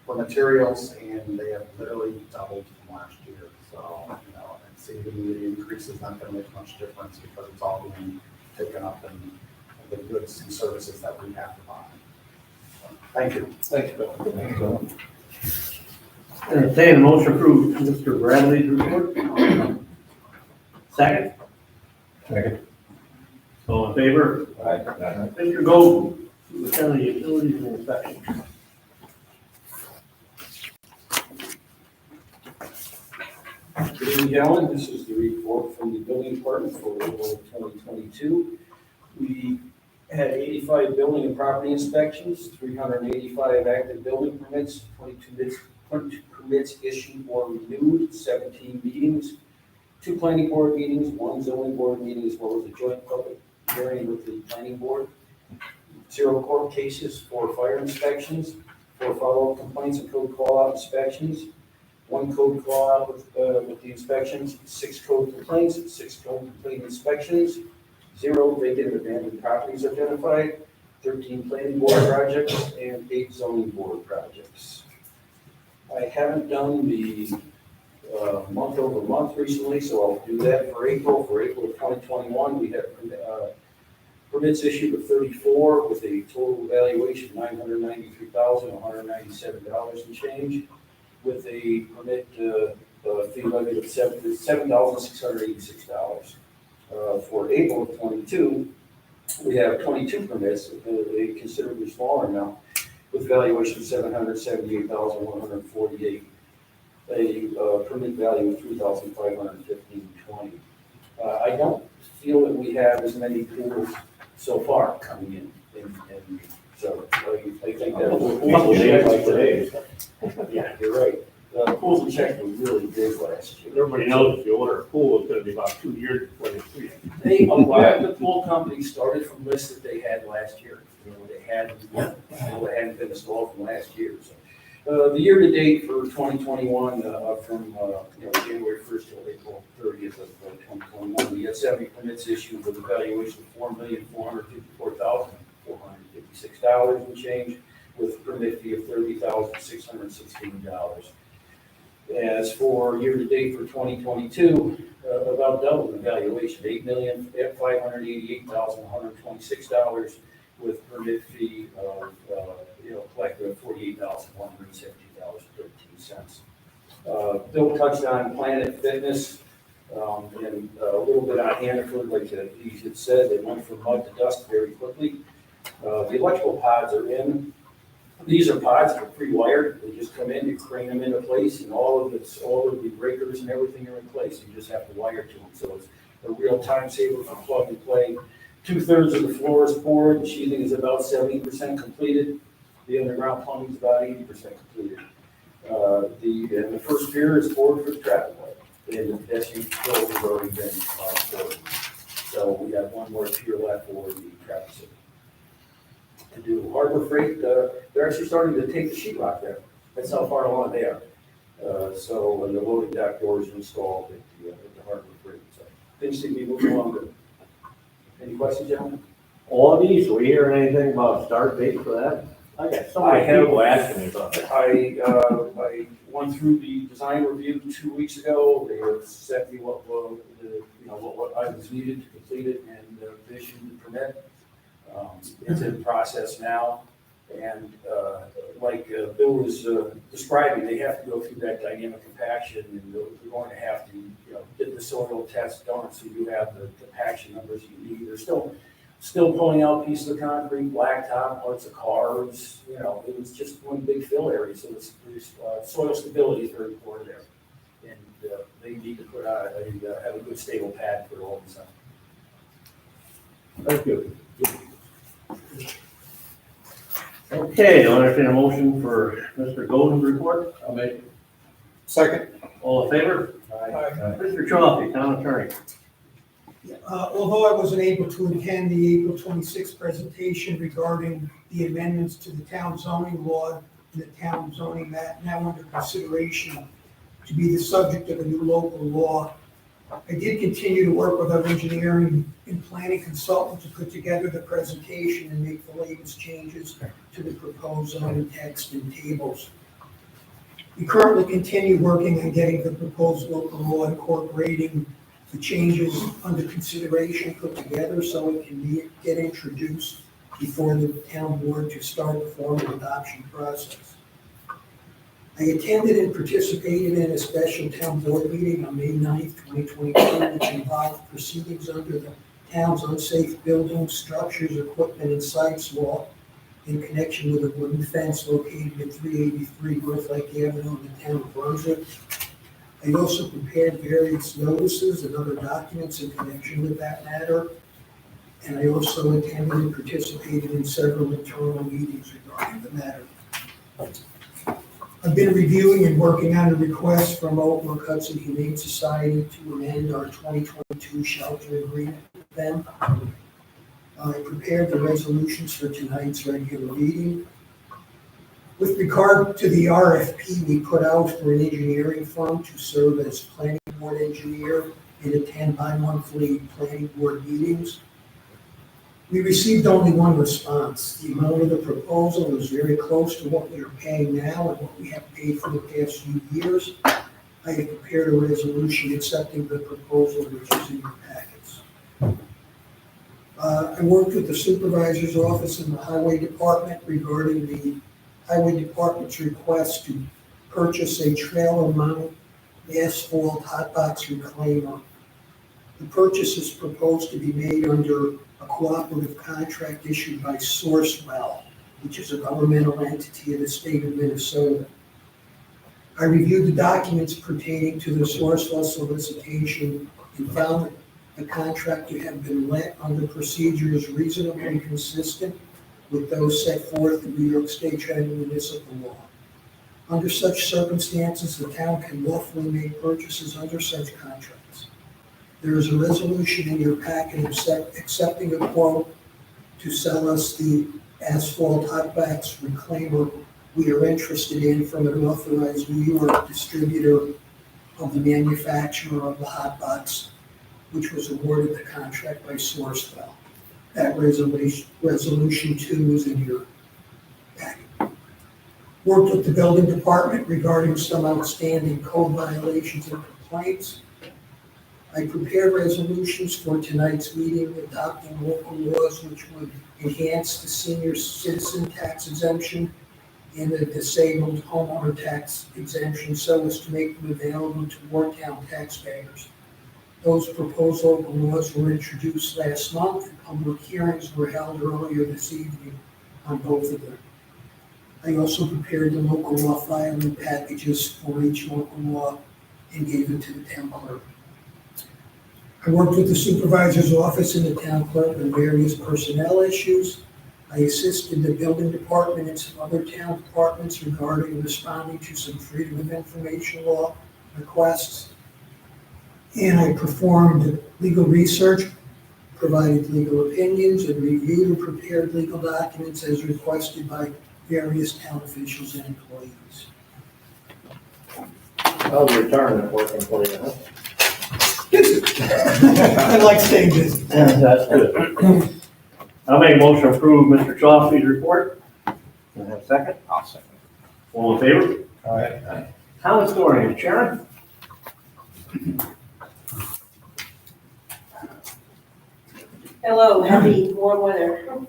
for materials, and they have literally doubled from last year, so, you know, and saving the increase is not gonna make much difference, because it's all being taken up in the goods and services that we have to buy. Thank you. Thanks, Bill. Entertain a motion approved Mr. Bradley's report. Second? Second. All in favor? Mr. Golden, Lieutenant of Utilities and Inspection. Good evening, gentlemen. This is the report from the building department for 2022. We had 85 building and property inspections, 385 active building permits, 22 permits issued or renewed, 17 meetings, 2 planning board meetings, 1 zoning board meeting, as well as a joint public hearing with the planning board, 0 court cases, 4 fire inspections, 4 follow-up complaints and code call-out inspections, 1 code call-out with the inspections, 6 code complaints, 6 code complaint inspections, 0 vacant and abandoned properties identified, 13 planning board projects, and 8 zoning board projects. I haven't done the month over month recently, so I'll do that for April. For April of 2021, we had permits issued of 34 with a total valuation of $993,197 and change, with a permit fee levy of $7,686. For April of 22, we have 22 permits, a considerably smaller amount, with valuation of $778,148, a permit value of $3,515.20. I don't feel that we have as many pools so far coming in, so I think that Couple days like today. yeah, you're right. The pools and checks were really big last year. Everybody knows if you order a pool, it's gonna be about 2 years before they see it. A lot of the pool companies started from lists that they had last year. You know, they hadn't been installed from last year. So, the year-to-date for 2021, from January 1st till April 30th of 2021, we had 70 permits issued with a valuation of $4,454,456 and change, with a permit fee of $30,616. As for year-to-date for 2022, about double the valuation, $8,588,126, with permit fee of, collected at $48,170.13. Bill touched on Planet Fitness, and a little bit on Hannaford, like he had said, they went from mud to dust very quickly. The electrical pods are in. These are pods that are pre-wired. They just come in, you crane them into place, and all of the breakers and everything are in place. You just have to wire to them. So it's a real time saver for plug and play. 2/3 of the floor is poured. The sheathing is about 70% completed. The underground plumbing is about 80% completed. The first pier is poured for the traffic light. And the pedestrian control has already been poured. So we have 1 more pier left for the traffic signal. To do Harbor Freight, they're actually starting to take the sheetrock there. That's how far along they are. So the loading dock doors are installed at the Harbor Freight. So things seem to be moving along good. Any questions, gentlemen? All of these, we hear anything about start date for that? I got so many people asking me about that. I went through the design review 2 weeks ago. They have sent me what items needed to complete it, and they issued the permit. It's in process now, and like Bill was describing, they have to go through that dynamic compaction, and they're going to have to, get the soil test done, so you have the compaction numbers you need. They're still pulling out pieces of concrete, blacktop, parts of cars. It was just one big fill area, so soil stability is very important there, and they need to put out have a good stable pad for all this. Thank you. Okay, I'll entertain a motion for Mr. Golden's report. I'll make it. Second. All in favor? Mr. Chauncey, town attorney. Although I wasn't able to attend the April 26th presentation regarding the amendments to the town zoning law and the town zoning map now under consideration to be the subject of a new local law, I did continue to work with our engineering and planning consultant to put together the presentation and make the latest changes to the proposed zoning text and tables. We currently continue working on getting the proposed local law incorporating the changes under consideration put together so it can get introduced before the town board to start the formal adoption process. I attended and participated in a special town board meeting on May 9th, 2022, which involved proceedings under the town's unsafe buildings, structures, equipment, and sites law in connection with a wooden fence located at 383 North Lake Avenue in the town of Brunswick. I also prepared various notices and other documents in connection with that matter. And I also attended and participated in several internal meetings regarding the matter. I've been reviewing and working on a request from Oakbrook Hudson Humane Society to amend our 2022 shelter agreement with them. I prepared the resolutions for tonight's regular meeting. With regard to the RFP we put out for an engineering firm to serve as planning board engineer and attend bi-monthly planning board meetings, we received only one response. The amount of the proposal was very close to what we are paying now and what we have paid for the past few years. I have prepared a resolution accepting the proposal, which is in your packets. I worked with the supervisor's office in the highway department regarding the highway department's request to purchase a trailer mount asphalt hotbox reclaimer. The purchase is proposed to be made under a cooperative contract issued by Sourcewell, which is a governmental entity of the state of Minnesota. I reviewed the documents pertaining to the Sourcewell solicitation and found that the contract to have been let under procedures reasonably consistent with those set forth in New York State General Municipal Law. Under such circumstances, the town can lawfully make purchases under such contracts. There is a resolution in your packet accepting a quote to sell us the asphalt hotbox reclaimer we are interested in from an authorized New York distributor of the manufacturer of the hotbox, which was awarded the contract by Sourcewell. That resolution 2 is in your packet. Worked with the building department regarding some outstanding code violations and complaints. I prepared resolutions for tonight's meeting adopting local laws which would enhance the senior citizen tax exemption and the disabled homeowner tax exemption so as to make them available to Wartown taxpayers. Those proposed local laws were introduced last month, and public hearings were held earlier this evening on both of them. I also prepared the local law filing packages for each local law and gave it to the town clerk. I worked with the supervisor's office and the town clerk on various personnel issues. I assisted the building department and some other town departments regarding responding to some freedom of information law requests. And I performed legal research, provided legal opinions, and reviewed and prepared legal documents as requested by various town officials and employees. How's your retirement working for you, huh? I like staying busy. That's good. I'll make a motion to approve Mr. Chauncey's report. Can I have a second? I'll second. All in favor? All right. Town historian, Sharon? Hello, happy warm weather.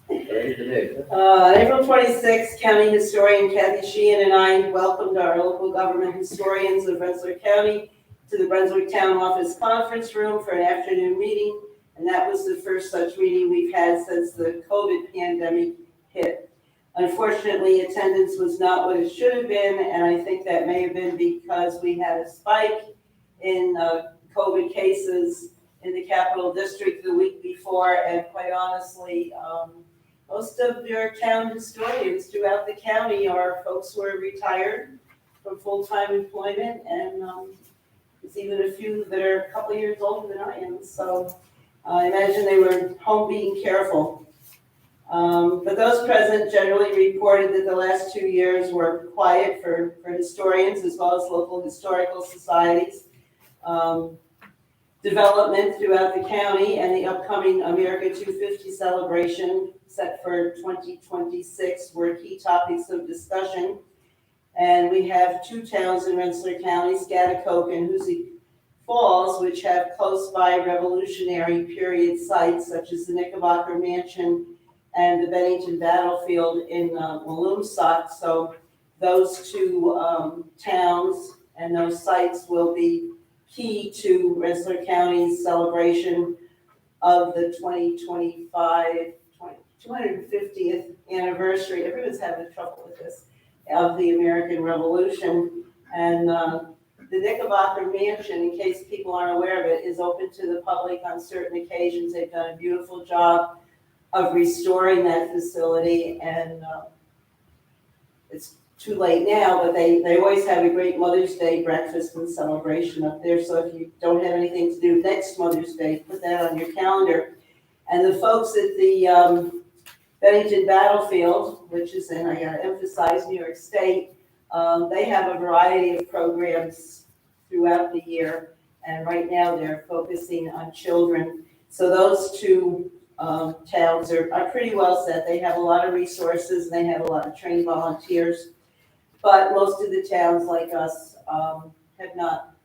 April 26th, County Historian Kathy Sheehan and I welcomed our local government historians of Brunswick County to the Brunswick Town Office Conference Room for an afternoon meeting, and that was the first such meeting we've had since the COVID pandemic hit. Unfortunately, attendance was not what it should have been, and I think that may have been because we had a spike in COVID cases in the Capital District the week before, and quite honestly, most of your town historians throughout the county are folks who are retired from full-time employment, and there's even a few that are a couple years older than I am, so I imagine they were home being careful. But those present generally reported that the last 2 years were quiet for historians as well as local historical societies. development throughout the county and the upcoming America 250 celebration set for 2026 were key topics of discussion. And we have two towns in Rensselaer County, Scotticoke and Hoosick Falls, which have close by Revolutionary period sites such as the Knickerbocker Mansion and the Bennington Battlefield in Walloomsac. So those two towns and those sites will be key to Rensselaer County's celebration of the 250th anniversary. Everyone's having trouble with this, of the American Revolution. And the Knickerbocker Mansion, in case people aren't aware of it, is open to the public on certain occasions. They've done a beautiful job of restoring that facility, and it's too late now, but they always have a great Mother's Day breakfast and celebration up there. So if you don't have anything to do next Mother's Day, put that on your calendar. And the folks at the Bennington Battlefield, which is in, I gotta emphasize, New York State, they have a variety of programs throughout the year. And right now they're focusing on children. So those two towns are pretty well set. They have a lot of resources, and they have a lot of trained volunteers. But most of the towns like us have not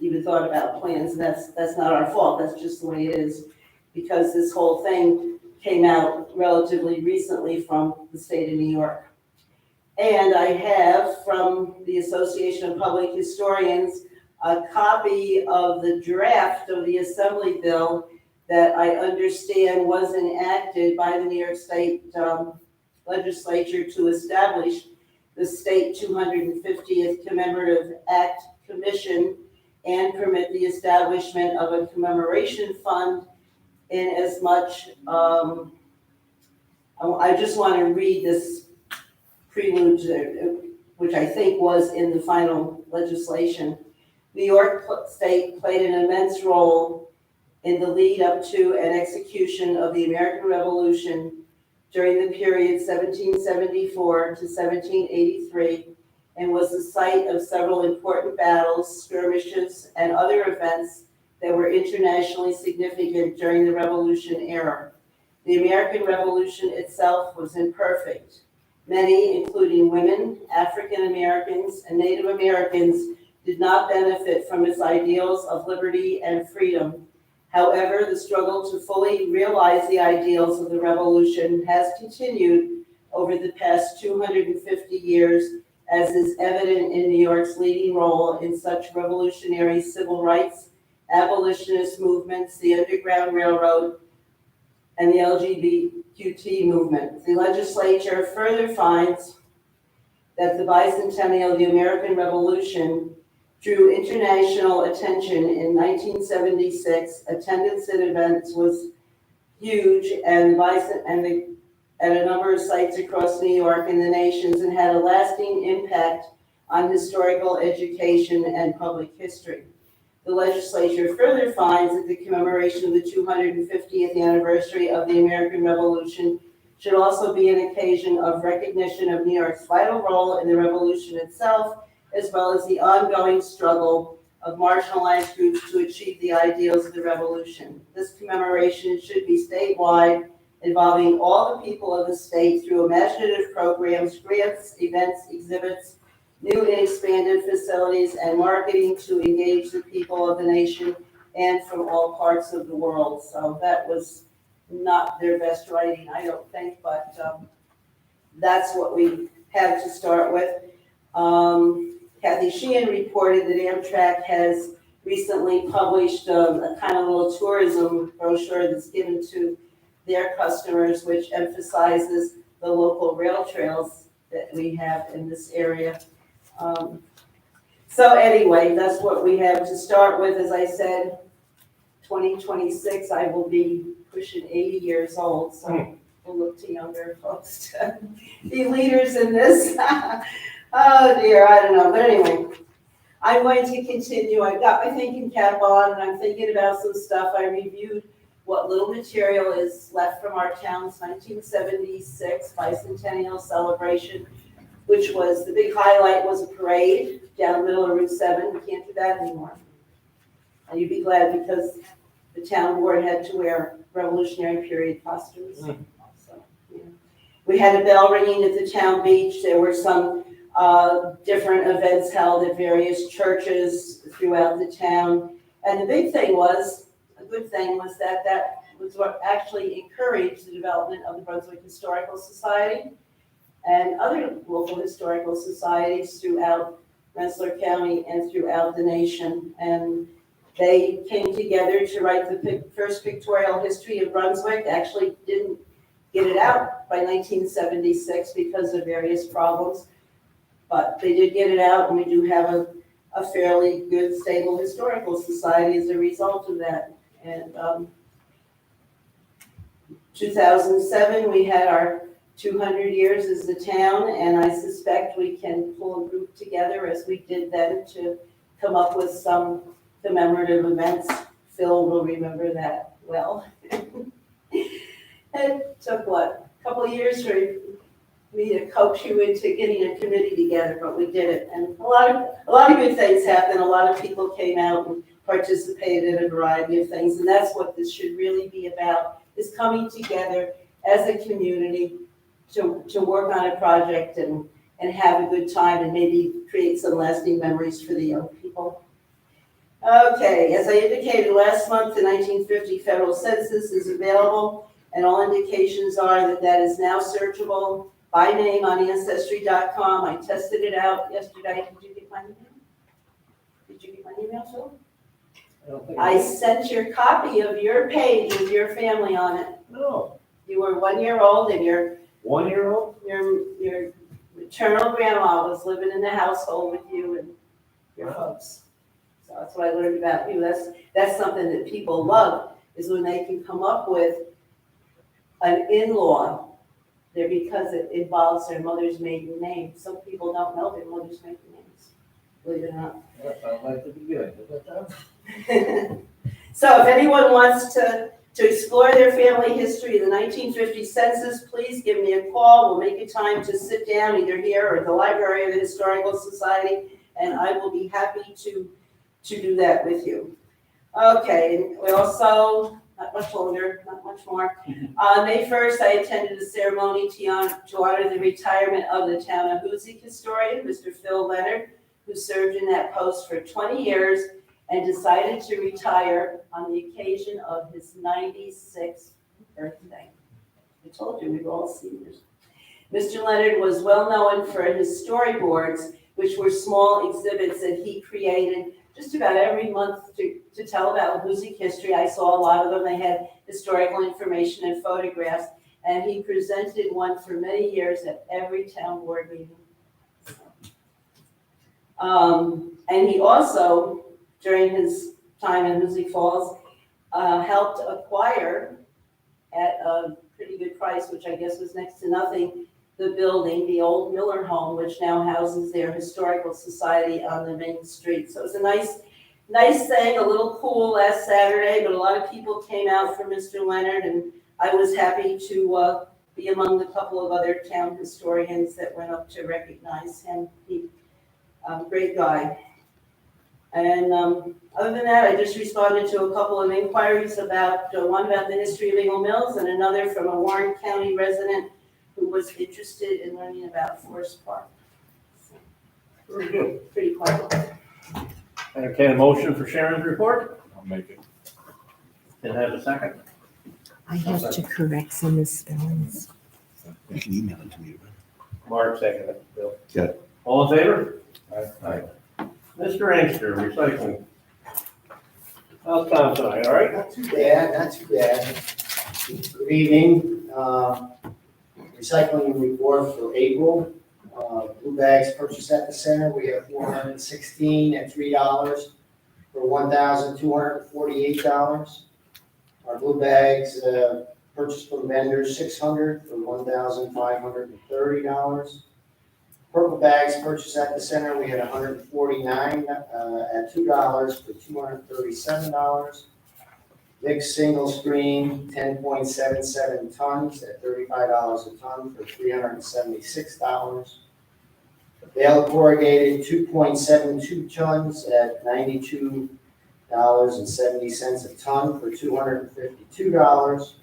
even thought about plans, and that's not our fault. That's just the way it is, because this whole thing came out relatively recently from the state of New York. And I have from the Association of Public Historians a copy of the draft of the Assembly bill that I understand was enacted by the New York State legislature to establish the state 250th Commemorative Act Commission and permit the establishment of a commemoration fund in as much, I just want to read this prelude, which I think was in the final legislation. New York State played an immense role in the lead up to and execution of the American Revolution during the period 1774 to 1783, and was the site of several important battles, skirmishes, and other events that were internationally significant during the Revolution era. The American Revolution itself was imperfect. Many, including women, African Americans, and Native Americans, did not benefit from its ideals of liberty and freedom. However, the struggle to fully realize the ideals of the revolution has continued over the past 250 years, as is evident in New York's leading role in such revolutionary civil rights, abolitionist movements, the Underground Railroad, and the LGBTQ movement. The legislature further finds that the bicentennial of the American Revolution drew international attention in 1976. Attendance at events was huge, and at a number of sites across New York and the nations, and had a lasting impact on historical education and public history. The legislature further finds that the commemoration of the 250th anniversary of the American Revolution should also be an occasion of recognition of New York's vital role in the revolution itself, as well as the ongoing struggle of marginalized groups to achieve the ideals of the revolution. This commemoration should be statewide, involving all the people of the state through imaginative programs, grants, events, exhibits, new and expanded facilities, and marketing to engage the people of the nation and from all parts of the world. So that was not their best writing, I don't think, but that's what we have to start with. Kathy Sheehan reported that Amtrak has recently published a kind of little tourism brochure that's given to their customers, which emphasizes the local rail trails that we have in this area. So anyway, that's what we have to start with. As I said, 2026, I will be pushing 80 years old, so we'll look to younger folks to be leaders in this. Oh dear, I don't know, but anyway, I'm going to continue. I've got my thinking cap on, and I'm thinking about some stuff. I reviewed what little material is left from our town's 1976 bicentennial celebration, which was, the big highlight was a parade down the middle of Route 7. We can't do that anymore. And you'd be glad because the town board had to wear Revolutionary period costumes. So, yeah. We had a bell ringing at the town beach. There were some different events held at various churches throughout the town. And the big thing was, a good thing was that was what actually encouraged the development of the Brunswick Historical Society and other local historical societies throughout Rensselaer County and throughout the nation. And they came together to write the first pictorial history of Brunswick. Actually didn't get it out by 1976 because of various problems, but they did get it out, and we do have a fairly good, stable historical society as a result of that. And 2007, we had our 200 years as the town, and I suspect we can pull a group together as we did then to come up with some commemorative events. Phil will remember that well. It took, what, a couple of years for me to coax you into getting a committee together, but we did it. And a lot of good things happened. A lot of people came out and participated in a variety of things, and that's what this should really be about, is coming together as a community to work on a project and have a good time and maybe create some lasting memories for the young people. Okay, as I indicated last month, the 1950 federal census is available, and all indications are that that is now searchable by name on Ancestry.com. I tested it out yesterday. Did you get my email? Did you get my email, Phil? I sent your copy of your page with your family on it. No. You were 1 year old, and your 1 year old? your maternal grandma was living in the household with you and your folks. So that's what I learned about you. That's something that people love, is when they can come up with an in-law there because it involves their mother's maiden name. Some people don't know their mother's maiden names, believe it or not. That sounds like to be good. Does that sound? So if anyone wants to explore their family history, the 1950 census, please give me a call. We'll make a time to sit down either here or at the library or the Historical Society, and I will be happy to do that with you. Okay, and we also, not much longer, not much more. On May 1st, I attended a ceremony to honor the retirement of the town of Hoosick historian, Mr. Phil Leonard, who served in that post for 20 years and decided to retire on the occasion of his 96th birthday. I told you we were all seniors. Mr. Leonard was well known for his storyboards, which were small exhibits that he created just about every month to tell about Hoosick history. I saw a lot of them. They had historical information and photographs, and he presented one for many years at every town board meeting. And he also, during his time in Hoosick Falls, helped acquire at a pretty good price, which I guess was next to nothing, the building, the old Miller home, which now houses their historical society on the main street. So it was a nice thing, a little cool last Saturday, but a lot of people came out for Mr. Leonard, and I was happy to be among the couple of other town historians that went up to recognize him. He, great guy. And other than that, I just responded to a couple of inquiries about, one about the history of Eagle Mills and another from a Warren County resident who was interested in learning about Forest Park. Very good. Pretty quiet. Entertain a motion for Sharon's report. I'll make it. Can I have a second? I have to correct some misspellings. You can email it to me. Mark, second it. Bill. Yeah. All in favor? Aye. Mr. Angster, recycling. How's Tom tonight, all right? Not too bad, not too bad. Good evening. Recycling report for April. Blue bags purchased at the center, we have 416 at $3 for $1,248. Our blue bags purchased from vendors, 600 for $1,530. Purple bags purchased at the center, we had 149 at $2 for $237. Mixed single screen, 10.77 tons at $35 a ton for $376. Bale corrugated, 2.72 tons at $92 $2,058.70 a ton for $252.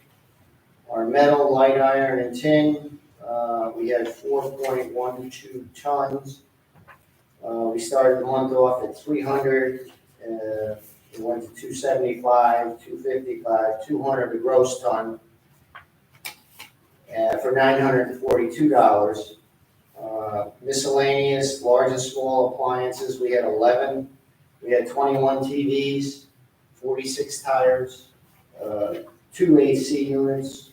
Our metal, light iron, and tin, we had 4.12 tons. We started the month off at 300, it went to 275, 255, 200 a gross ton, for $942. Miscellaneous, large and small appliances, we had 11. We had 21 TVs, 46 tires, 2 AC units,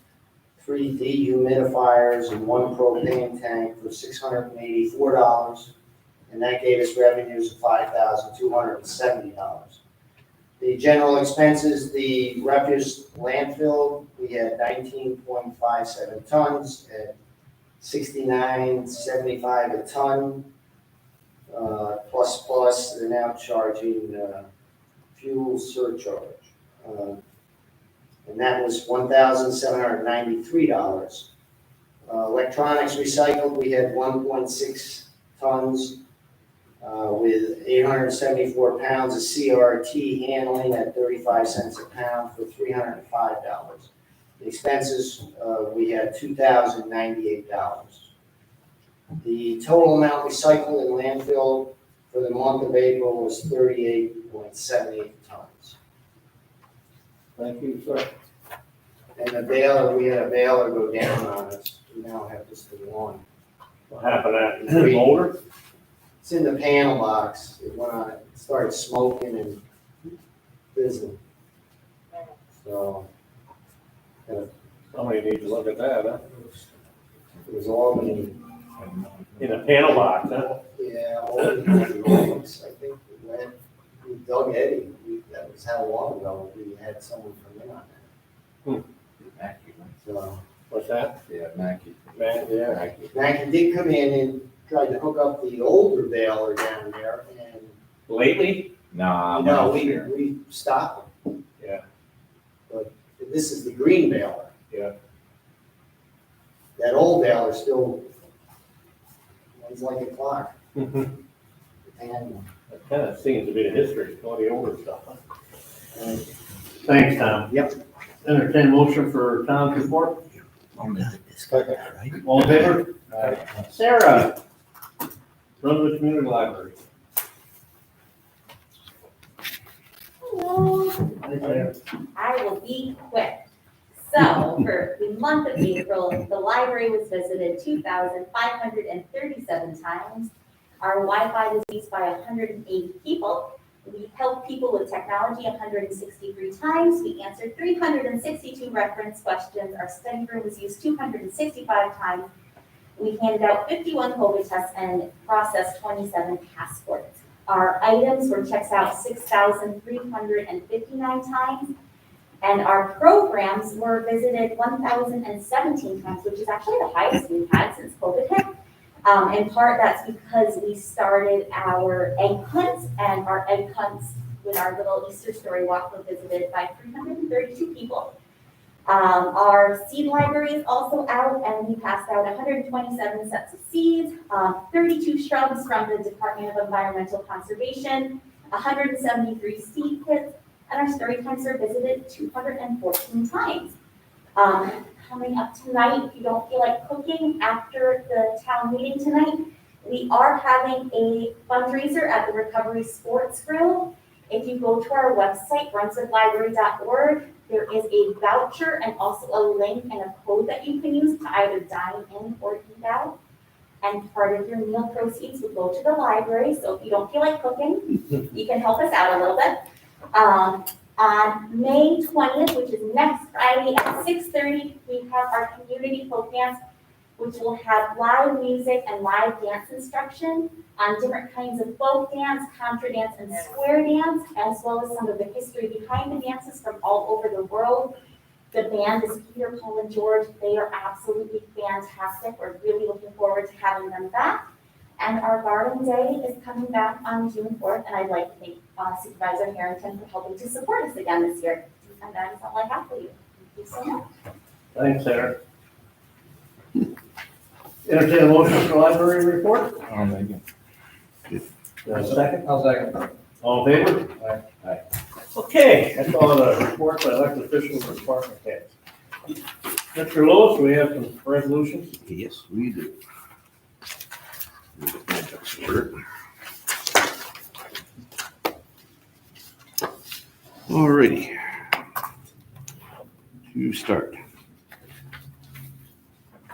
3 dehumidifiers, and 1 propane tank for $684. And that gave us revenues of $5,270. The general expenses, the refuse landfill, we had 19.57 tons at $69.75 a ton. Plus, they're now charging fuel surcharge. And that was $1,793. Electronics recycled, we had 1.6 tons with 874 pounds of CRT handling at 35 cents a pound for $305. The expenses, we had $2,098. The total amount recycled in landfill for the month of April was 38.78 tons. Thank you, sir. And the baler, we had a baler go down on us. We now have just the one. What happened at the motor? It's in the panel box. It went on, it started smoking and fizzing. So, Somebody needs to look at that, huh? it was Albany. In a panel box, huh? Yeah, Albany, I think we dug Eddie. That was how long ago we had someone come in on that. Mackey, right? So, What's that? Yeah, Mackey. Man, yeah. Mackey did come in and tried to hook up the older baler down there, and Lately? Nah. no, we stopped him. Yeah. But this is the green baler. Yeah. That old baler still runs like a clock. That And kind of seems to be the history, all the older stuff, huh? uh, Thanks, Tom. Yep. Entertain motion for Tom's report. All in favor? Sarah, Brunswick Community Library. Hello. I will be quick. So for the month of April, the library was visited 2,537 times. Our Wi-Fi was used by 180 people. We helped people with technology 163 times. We answered 362 reference questions. Our study room was used 265 times. We handed out 51 COVID tests and processed 27 passports. Our items were checked out 6,359 times. And our programs were visited 1,017 times, which is actually the highest we've had since COVID hit. In part, that's because we started our egg hunts, and our egg hunts with our little Easter story walk were visited by 332 people. Our seed library is also out, and we passed out 127 sets of seeds, 32 shrubs from the Department of Environmental Conservation, 173 seed kits, and our story times are visited 214 times. Coming up tonight, if you don't feel like cooking after the town meeting tonight, we are having a fundraiser at the Recovery Sports Grill. If you go to our website, brunswicklibrary.org, there is a voucher and also a link and a code that you can use to either dine in or eat out. And part of your meal proceeds will go to the library. So if you don't feel like cooking, you can help us out a little bit. On May 20th, which is next Friday at 6:30, we have our community folk dance, which will have live music and live dance instruction on different kinds of folk dance, contra dance, and square dance, as well as some of the history behind the dances from all over the world. The band is Peter, Paul, and George. They are absolutely fantastic. We're really looking forward to having them back. And our Garden Day is coming back on June 4th, and I'd like to thank Supervisor Harrington for helping to support us again this year. And that is all I have for you. Thank you so much. Thanks, Sarah. Entertain a motion for library report. I'll make it. Second? I'll second. All in favor? Aye. Okay, that's all the reports by elected officials and department heads. Mr. Lewis, we have some resolutions. Yes, we do. Let me get my ducks in order. Alrighty. To start.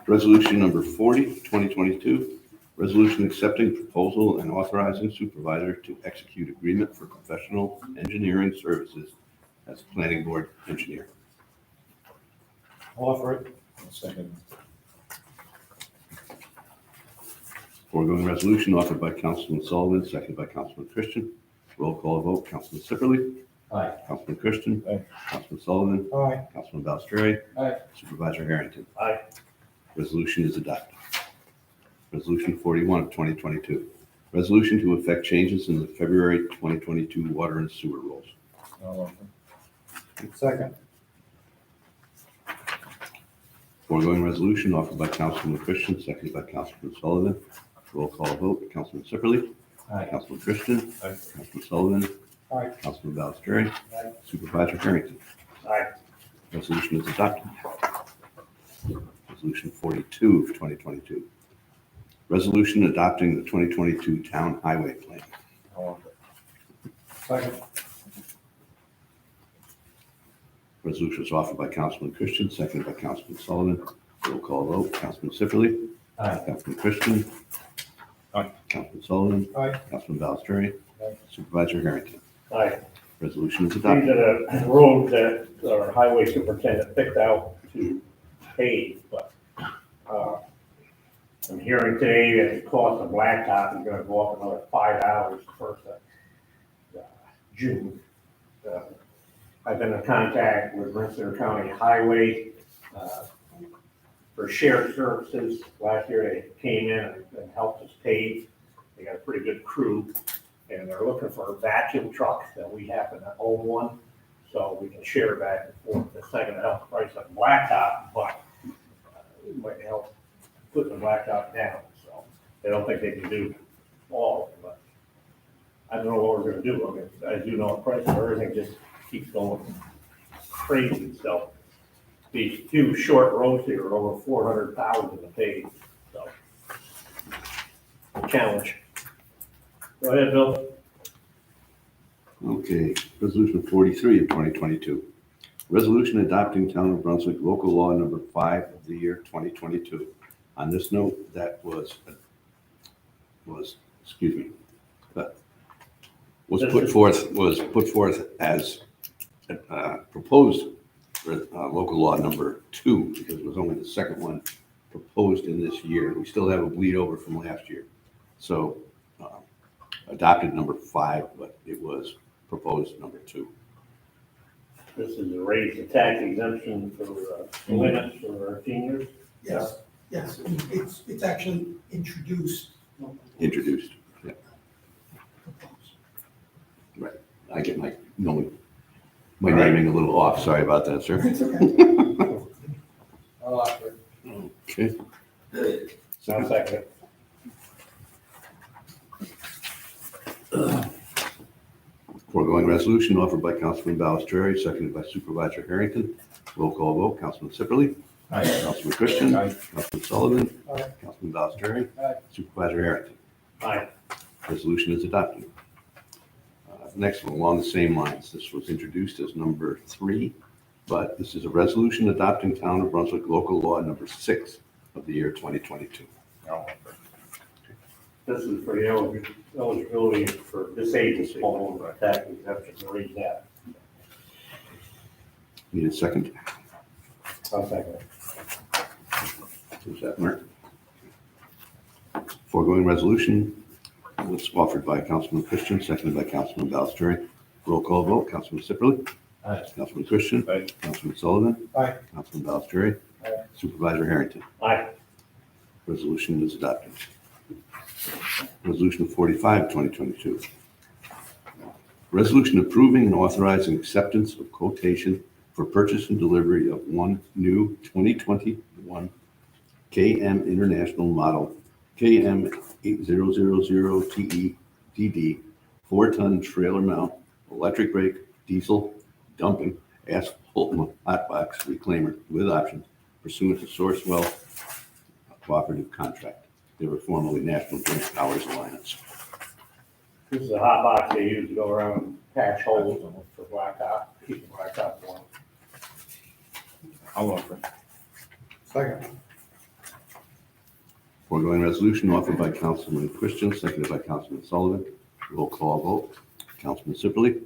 Resolution number 40, 2022. Resolution accepting proposal and authorizing supervisor to execute agreement for professional engineering services as planning board engineer. I'll offer it. Second. Foregoing resolution offered by Councilman Sullivan, seconded by Councilman Christian. Roll call vote, Councilman Sipperly. Aye. Councilman Christian. Aye. Councilman Sullivan. Aye. Councilman Balstrary. Aye. Supervisor Harrington. Aye. Resolution is adopted. Resolution 41, 2022. Resolution to effect changes in the February 2022 water and sewer rules. I'll offer. Second. Foregoing resolution offered by Councilman Christian, seconded by Councilman Sullivan. Roll call vote, Councilman Sipperly. Aye. Councilman Christian. Aye. Councilman Sullivan. Aye. Councilman Balstrary. Aye. Supervisor Harrington. Aye. Resolution is adopted. Resolution 42 of 2022. Resolution adopting the 2022 Town Highway Plan. I'll offer. Second. Resolution was offered by Councilman Christian, seconded by Councilman Sullivan. Roll call vote, Councilman Sipperly. Aye. Councilman Christian. Aye. Councilman Sullivan. Aye. Councilman Balstrary. Aye. Supervisor Harrington. Aye. Resolution is These adopted. are the roads that our highway superintendent picked out to pave, but, I'm hearing today that the cost of blacktop is gonna go up another $5 first of June. I've been in contact with Brunswick County Highway, for shared services. Last year they came in and helped us pave. They got a pretty good crew, and they're looking for a vacuum truck that we happen to own one, so we can share back and forth. It's not gonna help the price of blacktop, but it might help put the blacktop down, so they don't think they can do all of it, but I don't know what we're gonna do. I mean, as you know, the price of everything just keeps going crazy, so these two short roads here are over 400,000 to pave, so challenge. Go ahead, Bill. Okay, resolution 43 of 2022. Resolution adopting Town of Brunswick local law number 5 of the year 2022. On this note, that was put forth as proposed local law number 2, because it was only the second one proposed in this year. We still have a bleed over from last year. So adopted number 5, but it was proposed number 2. This is a raise the tax exemption for limits for our seniors. Yes, yes, it's actually introduced. Introduced, yeah. Right. I get my naming a little off. Sorry about that, sir. It's okay. I'll offer. Okay. Sounds like it. Foregoing resolution offered by Councilman Balstrary, seconded by Supervisor Harrington. Roll call vote, Councilman Sipperly. Aye. Councilman Christian. Aye. Councilman Sullivan. Aye. Councilman Balstrary. Aye. Supervisor Harrington. Aye. Resolution is adopted. Next one, along the same lines. This was introduced as number 3, but this is a resolution adopting Town of Brunswick local law number 6 of the year 2022. This is for the eligibility for disabled people, tax exemption, raise that. Need a second? I'll second it. Who's that, Mark? Foregoing resolution was offered by Councilman Christian, seconded by Councilman Balstrary. Roll call vote, Councilman Sipperly. Aye. Councilman Christian. Aye. Councilman Sullivan. Aye. Councilman Balstrary. Aye. Supervisor Harrington. Aye. Resolution is adopted. Resolution 45, 2022. Resolution approving and authorizing acceptance of quotation for purchase and delivery of one new 2021 KM International Model KM 8000 TEDD 4-ton trailer mount, electric brake, diesel dumping asphalt hot box reclaimer with options pursuant to Sourcewell Cooperative Contract. They were formerly National Joint Powers Alliance. This is a hot box they use to go around and patch holes and look for blacktop, keep the blacktop warm. I'll offer. Second. Foregoing resolution offered by Councilman Christian, seconded by Councilman Sullivan. Roll call vote. Councilman Sipperly.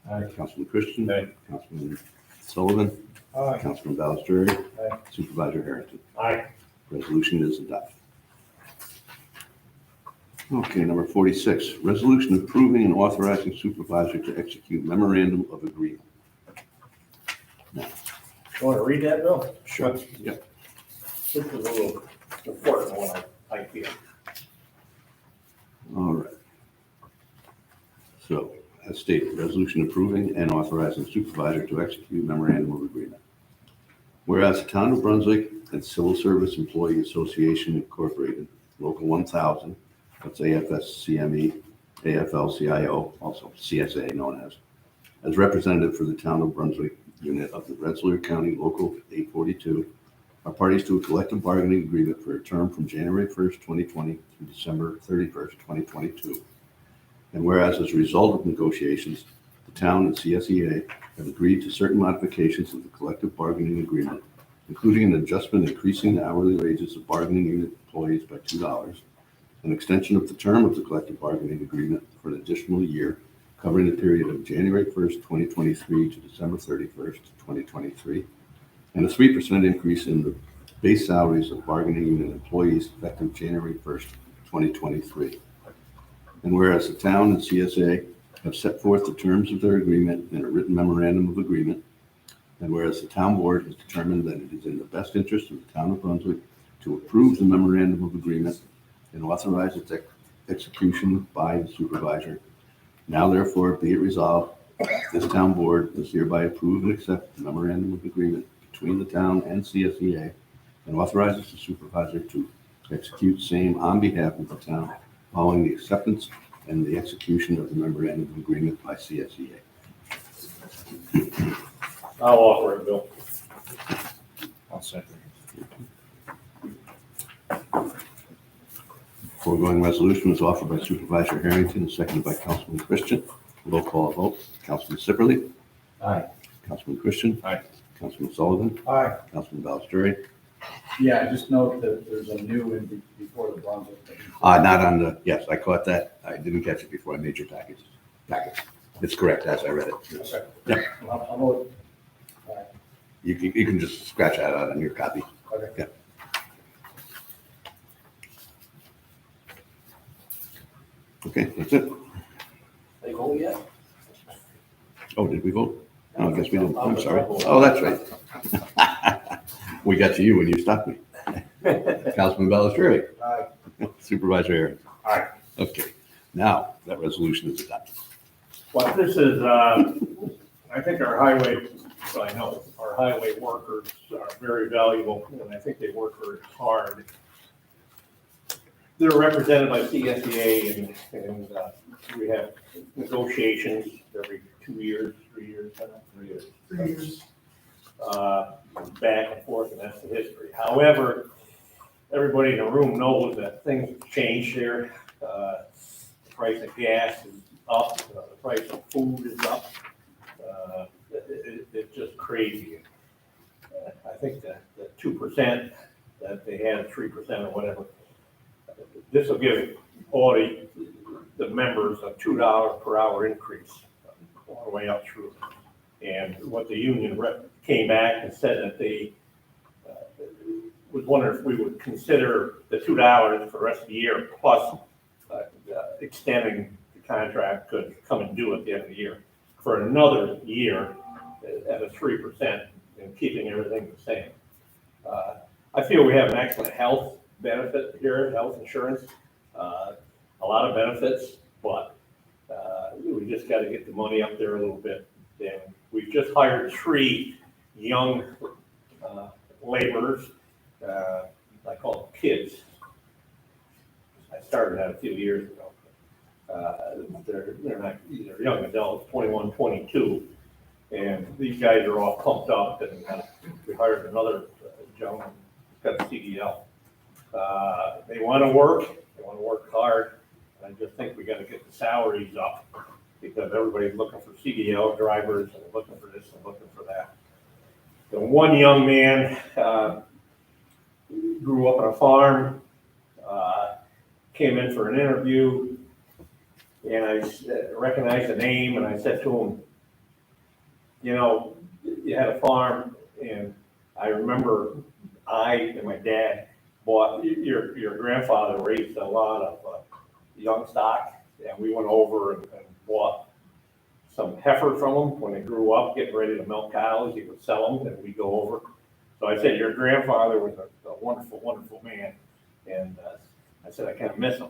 Aye. Councilman Christian. Aye. Councilman Sullivan. Aye. Councilman Ballester. Aye. Supervisor Harrington. Aye. Resolution is adopted. Okay, number 46, resolution approving and authorizing supervisor to execute memorandum of agreement. You want to read that, Bill? Sure. Yep. This is a little important one, I feel. All right. So, as stated, resolution approving and authorizing supervisor to execute memorandum of agreement. Whereas the Town of Brunswick and Civil Service Employee Association Incorporated, Local 1000, that's AFS-CME, AFL-CIO, also CSA known as representative for the Town of Brunswick unit of the Rensselaer County Local 842, are parties to a collective bargaining agreement for a term from January 1st, 2020 through December 31st, 2022. And whereas as a result of negotiations, the town and CSEA have agreed to certain modifications of the collective bargaining agreement, including an adjustment increasing the hourly wages of bargaining unit employees by $2, an extension of the term of the collective bargaining agreement for an additional year, covering the period of January 1st, 2023 to December 31st, 2023, and a 3% increase in the base salaries of bargaining unit employees effective January 1st, 2023. And whereas the town and CSA have set forth the terms of their agreement in a written memorandum of agreement, and whereas the town board has determined that it is in the best interest of the town of Brunswick to approve the memorandum of agreement and authorize its execution by the supervisor, now therefore be it resolved, this town board does hereby approve and accept the memorandum of agreement between the town and CSEA and authorizes the supervisor to execute same on behalf of the town following the acceptance and the execution of the memorandum of agreement by CSEA. I'll offer it, Bill. I'll second. Foregoing resolution was offered by Supervisor Harrington and seconded by Councilman Christian. Roll call vote. Councilman Sipperly. Aye. Councilman Christian. Aye. Councilman Sullivan. Aye. Councilman Ballester. Yeah, just note that there's a new in before the Brunswick. Not on the, yes, I caught that. I didn't catch it before I made your package. It's correct as I read it. Yes. Okay. Yeah. I'll vote. Aye. You can just scratch that out on your copy. Okay. Yeah. Okay, that's it. They vote yet? Oh, did we vote? Oh, I guess we didn't. I'm sorry. Oh, that's right. We got to you when you stopped me. Councilman Ballester. Aye. Supervisor Aaron. Aye. Okay, now that resolution is adopted. Well, this is, I think our highway, well, I know, our highway workers are very valuable, and I think they work very hard. They're represented by CSEA, and we have negotiations every 2 years, 3 years, 3 years. 3 years. Back and forth, and that's the history. However, everybody in the room knows that things have changed here. The price of gas is up, the price of food is up. It's just crazy. I think that the 2% that they had, 3% or whatever, this will give all the members a $2 per hour increase all the way up through. And what the union rep came back and said that they was wondering if we would consider the $2 for the rest of the year plus extending the contract could come and do at the end of the year for another year at a 3% and keeping everything the same. I feel we have an excellent health benefit here, health insurance, a lot of benefits, but we just got to get the money up there a little bit. And we've just hired 3 young laborers. I call them kids. I started that a few years ago. They're not, they're young adults, 21, 22, And these guys are all pumped up, and we hired another gentleman who's got the CDL. They wanna work hard, and I just think we gotta get the salaries up, because everybody's looking for CDL drivers, and looking for this and looking for that. The one young man, grew up on a farm, came in for an interview, and I recognized the name, and I said to him, you know, you had a farm, and I remember I and my dad bought, your grandfather raised a lot of young stock, and we went over and bought some heifer from them when they grew up, getting ready to milk cows. He would sell them, and we'd go over. So I said, your grandfather was a wonderful, wonderful man, and I said, I kind of miss him.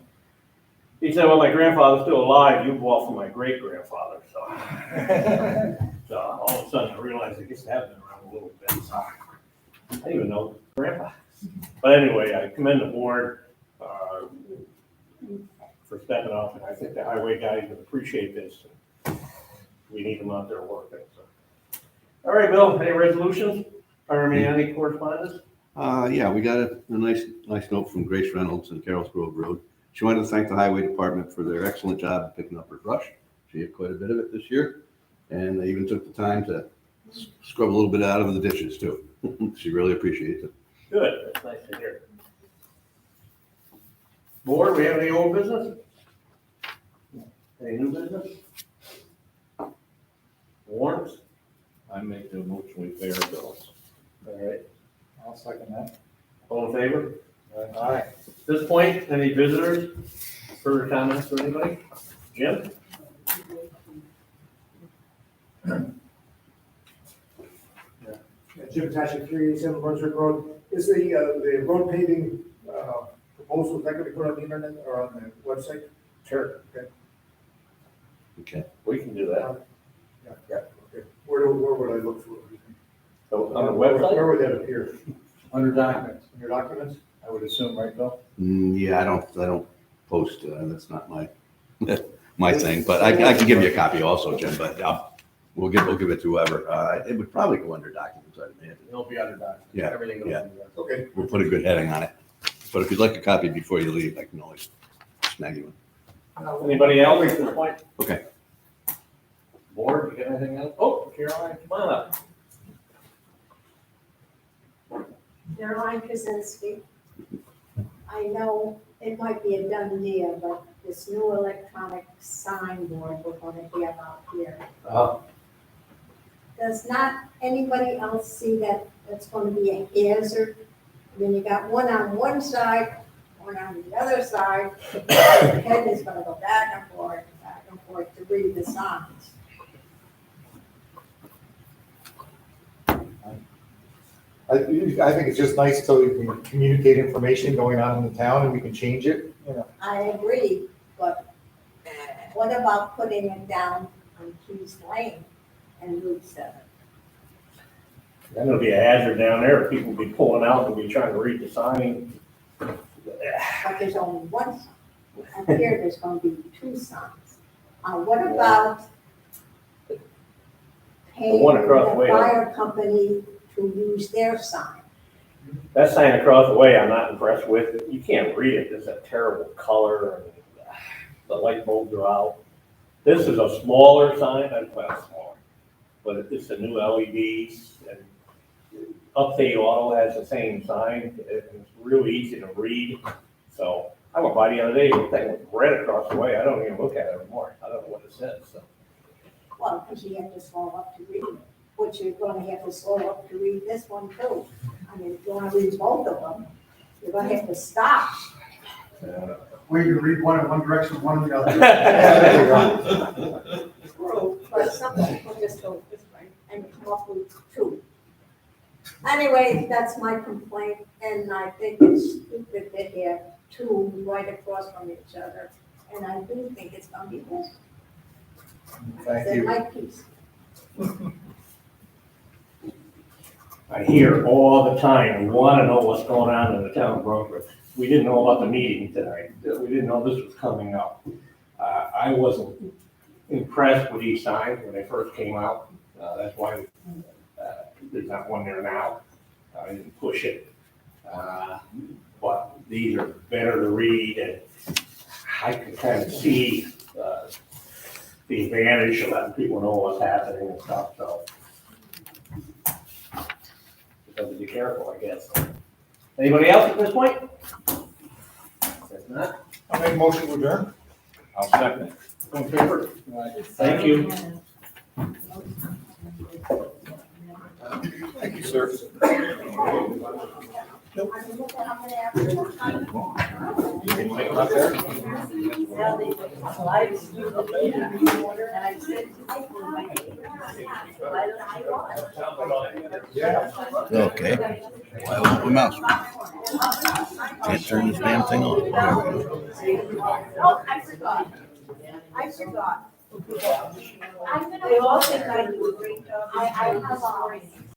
He said, well, my grandfather's still alive. You bought from my great-grandfather. So all of a sudden I realized I guess I have been around a little bit. So I didn't even know grandpa. But anyway, I commend the board for stepping up, and I think the highway guys would appreciate this. We need them out there working. So. All right, Bill, any resolutions? Or any correspondence? Yeah, we got a nice note from Grace Reynolds in Carroll's Grove Road. She wanted to thank the highway department for their excellent job of picking up her brush. She had quite a bit of it this year, and they even took the time to scrub a little bit out of the ditches too. She really appreciates it. Good, that's nice to hear. Board, we have any old business? Any new business? Warrants? I make the motion we pay our bills. All right, I'll second that. all in favor? Aye. At this point, any visitors, further comments from anybody? Jim? Jim Tashik, 387 Brunswick Road. Is the road paving proposal, is that going to be put on the internet or on the website? Sure. Okay. Okay. We can do that. Yeah, okay. Where would I look for it? So on the website? Where would that appear? Under documents, In your documents? I would assume, right, Bill? Yeah, I don't post, that's not my, my thing, but I can give you a copy also, Jim, but we'll give it to whoever. It would probably go under documents, I'd imagine. It'll be under documents. Yeah, Everything goes yeah. under documents. Okay. We'll put a good heading on it. But if you'd like a copy before you leave, I can always snag you one. Anybody else at this point? Okay. Board, you got anything else? Oh, Caroline, come on up. Caroline Krasinski. I know it might be a done deal, but this new electronic signboard we're gonna have out here. Does not anybody else see that it's gonna be a hazard? I mean, you got one on one side, one on the other side. The head is gonna go back and forth to read the signs. I think it's just nice so you can communicate information going on in the town and we can change it, you know. I agree, but what about putting it down on Keys Lane and Route 7? That's gonna be a hazard down there. People will be pulling out and be trying to read the sign. But there's only one sign. Up here, there's gonna be two signs. What about paying one across the the way. fire company to use their sign? That sign across the way, I'm not impressed with. You can't read it. It's a terrible color, and the light bulbs are out. This is a smaller sign, well, smaller, but it's a new LEDs, and Upstate Auto has the same sign. It's really easy to read. So I went by the other day, the thing was red across the way. I don't even look at it anymore. I don't know what it says, so. Well, because you have to slow up to read it, which you're gonna have to slow up to read this one too. I mean, if you wanna read both of them, you're gonna have to stop. Well, you can read one in one direction, one in the other. True, but some people just go this way and come up with two. Anyway, that's my complaint, and I think it's stupid to have two right across from each other, and I do think it's gonna be awesome. Thank you. My piece. I hear all the time, we want to know what's going on in the town of Brunswick. We didn't know about the meeting tonight. We didn't know this was coming up. I wasn't impressed with these signs when they first came out. That's why there's not one there now. I didn't push it. But these are better to read, and I can kind of see the advantage of letting people know what's happening and stuff, so. Just have to be careful, I guess. Anybody else at this point? If not, I'll make a motion to adjourn. I'll second it. all in favor? Thank you. Thank you, sir. Okay. Why won't the mouse? Can't turn this damn thing on. Oh, I forgot. I forgot. They all think I do a great job. I have,